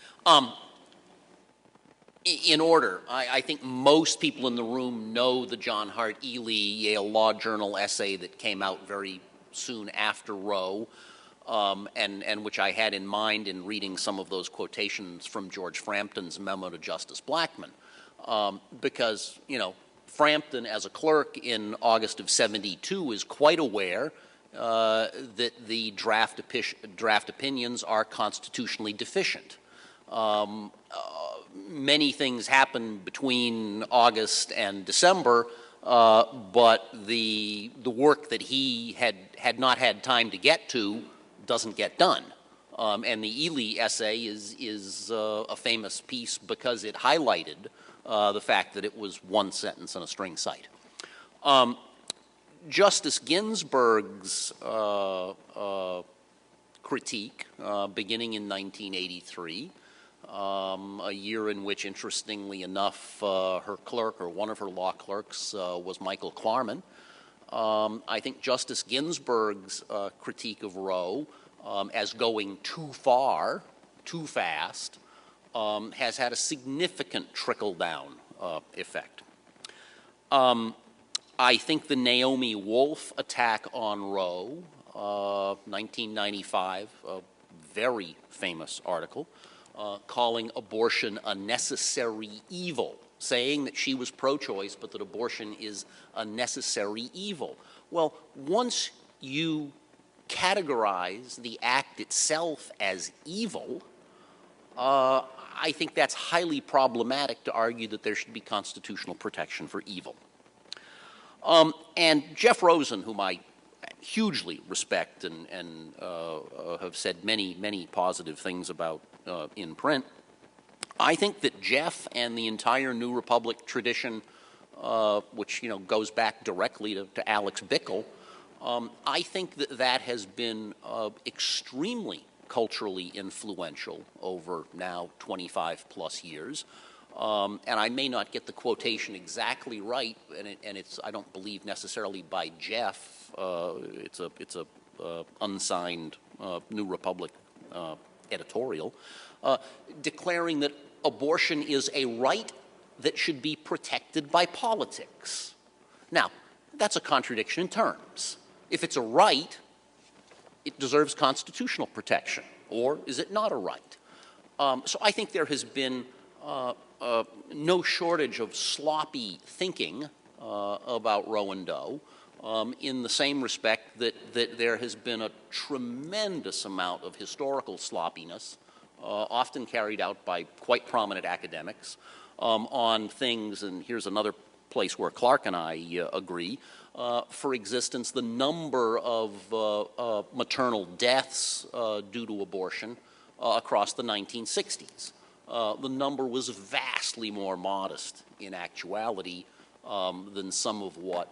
In order, I think most people in the room know the John Hart Ely Yale Law Journal essay that came out very soon after Roe, and which I had in mind in reading some of those quotations from George Frampton's memo to Justice Blackmun, because, you know, Frampton, as a clerk in August of '72, is quite aware that the draft opinions are constitutionally deficient. Many things happen between August and December, but the work that he had not had time to get to doesn't get done. And the Ely essay is a famous piece because it highlighted the fact that it was one sentence on a string cite. Justice Ginsburg's critique, beginning in 1983, a year in which, interestingly enough, her clerk, or one of her law clerks, was Michael Klarman. I think Justice Ginsburg's critique of Roe as going too far, too fast, has had a significant trickle-down effect. I think the Naomi Wolf attack on Roe, 1995, a very famous article, calling abortion a necessary evil, saying that she was pro-choice but that abortion is a necessary evil. Well, once you categorize the act itself as evil, I think that's highly problematic to argue that there should be constitutional protection for evil. And Jeff Rosen, whom I hugely respect and have said many, many positive things about in print, I think that Jeff and the entire New Republic tradition, which, you know, goes back directly to Alex Bickle, I think that has been extremely culturally influential over now 25 plus years. And I may not get the quotation exactly right, and it's I don't believe necessarily by Jeff. It's a unsigned New Republic editorial, declaring that abortion is a right that should be protected by politics. Now, that's a contradiction in terms. If it's a right, it deserves constitutional protection, or is it not a right? So I think there has been no shortage of sloppy thinking about Roe and Doe, in the same respect that there has been a tremendous amount of historical sloppiness, often carried out by quite prominent academics, on things, and here's another place where Clarke and I agree. For instance, the number of maternal deaths due to abortion across the 1960s. The number was vastly more modest in actuality than some of what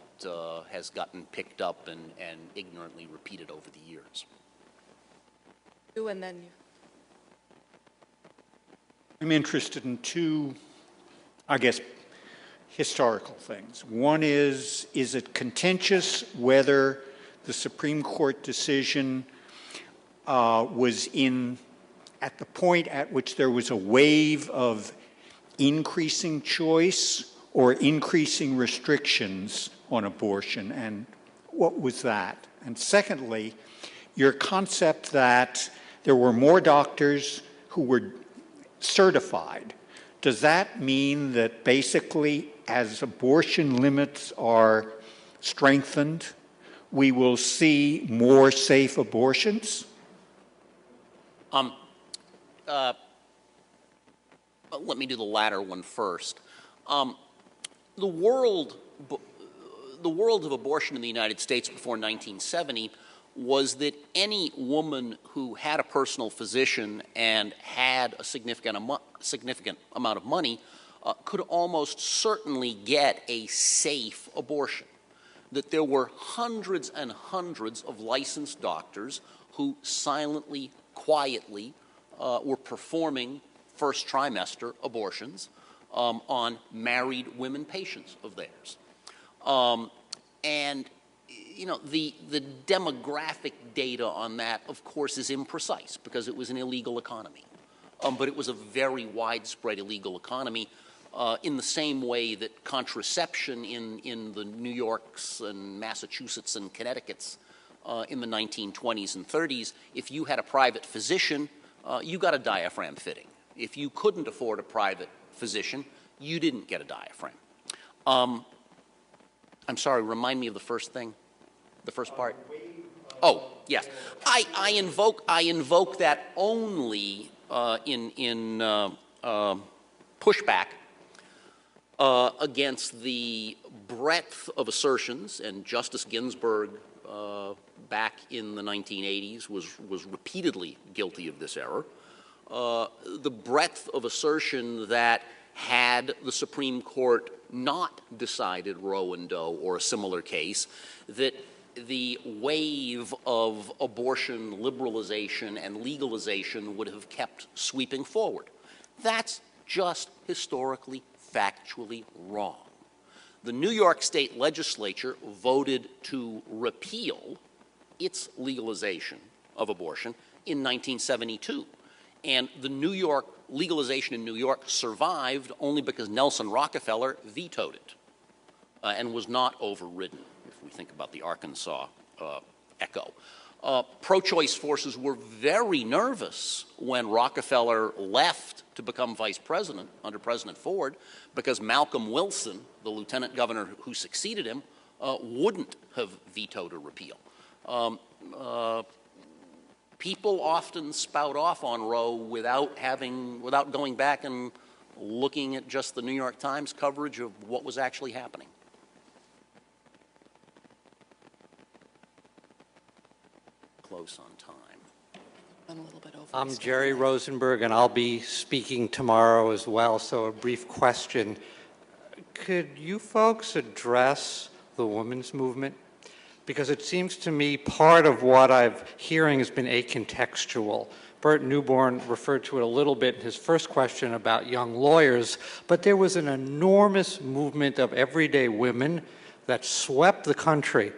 has gotten picked up and ignorantly repeated over the years. You and then you. I'm interested in two, I guess, historical things. One is it contentious whether the Supreme Court decision was at the point at which there was a wave of increasing choice or increasing restrictions on abortion, and what was that? And secondly, your concept that there were more doctors who were certified. Does that mean that basically as abortion limits are strengthened, we will see more safe abortions? Let me do the latter one first. The world of abortion in the United States before 1970 was that any woman who had a personal physician and had a significant amount of money could almost certainly get a safe abortion. That there were hundreds and hundreds of licensed doctors who silently, quietly were performing first trimester abortions on married women patients of theirs. And you know, the demographic data on that, of course, is imprecise because it was an illegal economy. But it was a very widespread illegal economy in the same way that contraception in the New Yorks and Massachusetts and Connecticut's in the 1920s and 30s, if you had a private physician, you got a diaphragm fitting. If you couldn't afford a private physician, you didn't get a diaphragm. I'm sorry, remind me of the first thing, the first part. Oh, yes. I invoke that only in pushback against the breadth of assertions, and Justice Ginsburg back in the 1980s was repeatedly guilty of this error. The breadth of assertion that had the Supreme Court not decided Roe and Doe or a similar case, that the wave of abortion liberalization and legalization would have kept sweeping forward. That's just historically, factually wrong. The New York State Legislature voted to repeal its legalization of abortion in 1972. And the New York legalization in New York survived only because Nelson Rockefeller vetoed it and was not overridden, if we think about the Arkansas echo. Pro-choice forces were very nervous when Rockefeller left to become vice president under President Ford because Malcolm Wilson, the lieutenant governor who succeeded him, wouldn't have vetoed a repeal. People often spout off on Roe without going back and looking at just the New York Times coverage of what was actually happening. Close on time. I'm a little bit over. I'm Jerry Rosenberg, and I'll be speaking tomorrow as well, so a brief question. Could you folks address the women's movement? Because it seems to me part of what I'm hearing has been acontextual. Bert Newborn referred to it a little bit in his first question about young lawyers, but there was an enormous movement of everyday women that swept the country.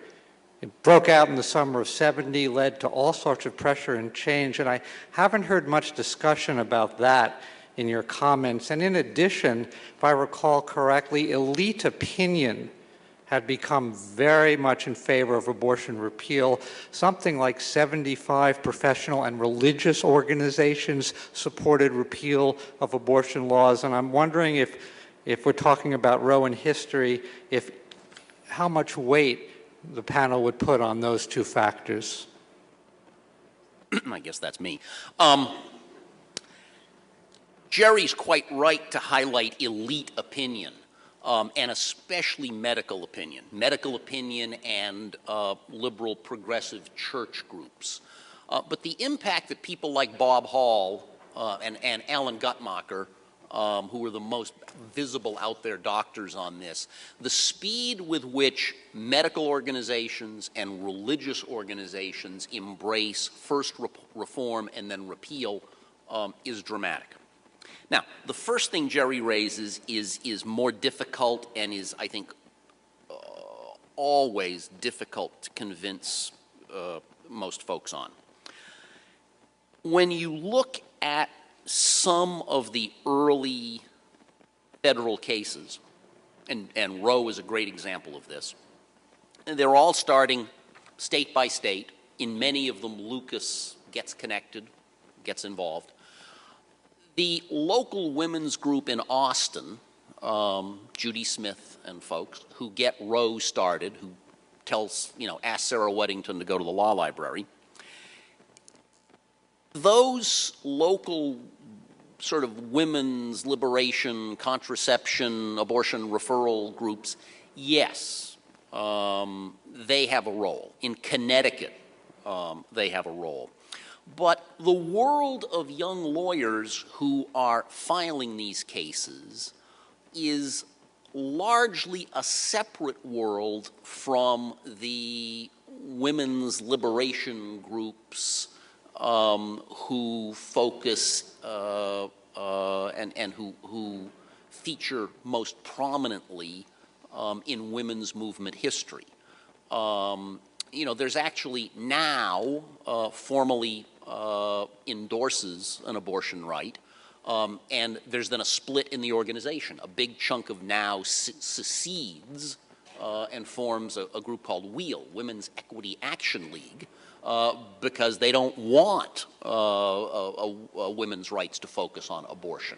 It broke out in the summer of '70, led to all sorts of pressure and change, and I haven't heard much discussion about that in your comments. And in addition, if I recall correctly, elite opinion had become very much in favor of abortion repeal. Something like 75 professional and religious organizations supported repeal of abortion laws. And I'm wondering if we're talking about Roe in history, how much weight the panel would put on those two factors. I guess that's me. Jerry's quite right to highlight elite opinion. And especially medical opinion and liberal progressive church groups. But the impact that people like Bob Hall and Alan Guttmacher who are the most visible out there doctors on this, the speed with which medical organizations and religious organizations embrace first reform and then repeal is dramatic. Now, the first thing Jerry raises is more difficult and is, I think, always difficult to convince most folks on. When you look at some of the early federal cases, and Roe is a great example of this, they're all starting state by state. In many of them, Lucas gets connected, gets involved. The local women's group in Austin, Judy Smith and folks, who get Roe started, who asks Sarah Weddington to go to the law library, those local sort of women's liberation, contraception, abortion referral groups, yes, they have a role. In Connecticut, they have a role. But the world of young lawyers who are filing these cases is largely a separate world from the women's liberation groups who focus and who feature most prominently in women's movement history. There's actually now formally endorses an abortion right, and there's then a split in the organization. A big chunk of now secedes and forms a group called WEAL, Women's Equity Action League, because they don't want women's rights to focus on abortion.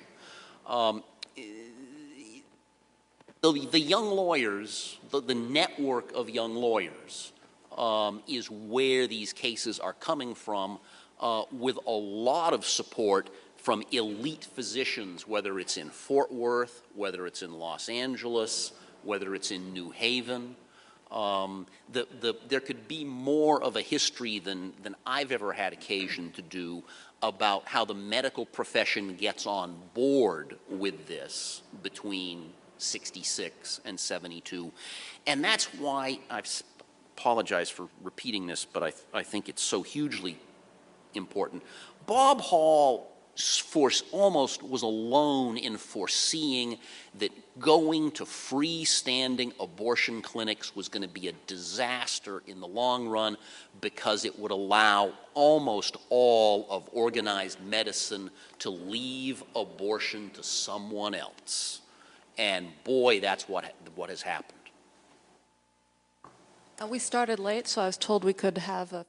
The young lawyers, the network of young lawyers, is where these cases are coming from, with a lot of support from elite physicians, whether it's in Fort Worth, whether it's in Los Angeles, whether it's in New Haven. There could be more of a history than I've ever had occasion to do about how the medical profession gets on board with this between 66 and 72. And that's why I apologize for repeating this, but I think it's so hugely important. Bob Hall almost was alone in foreseeing that going to freestanding abortion clinics was going to be a disaster in the long run, because it would allow almost all of organized medicine to leave abortion to someone else. And boy, that's what has happened. We started late, so I was told we could have a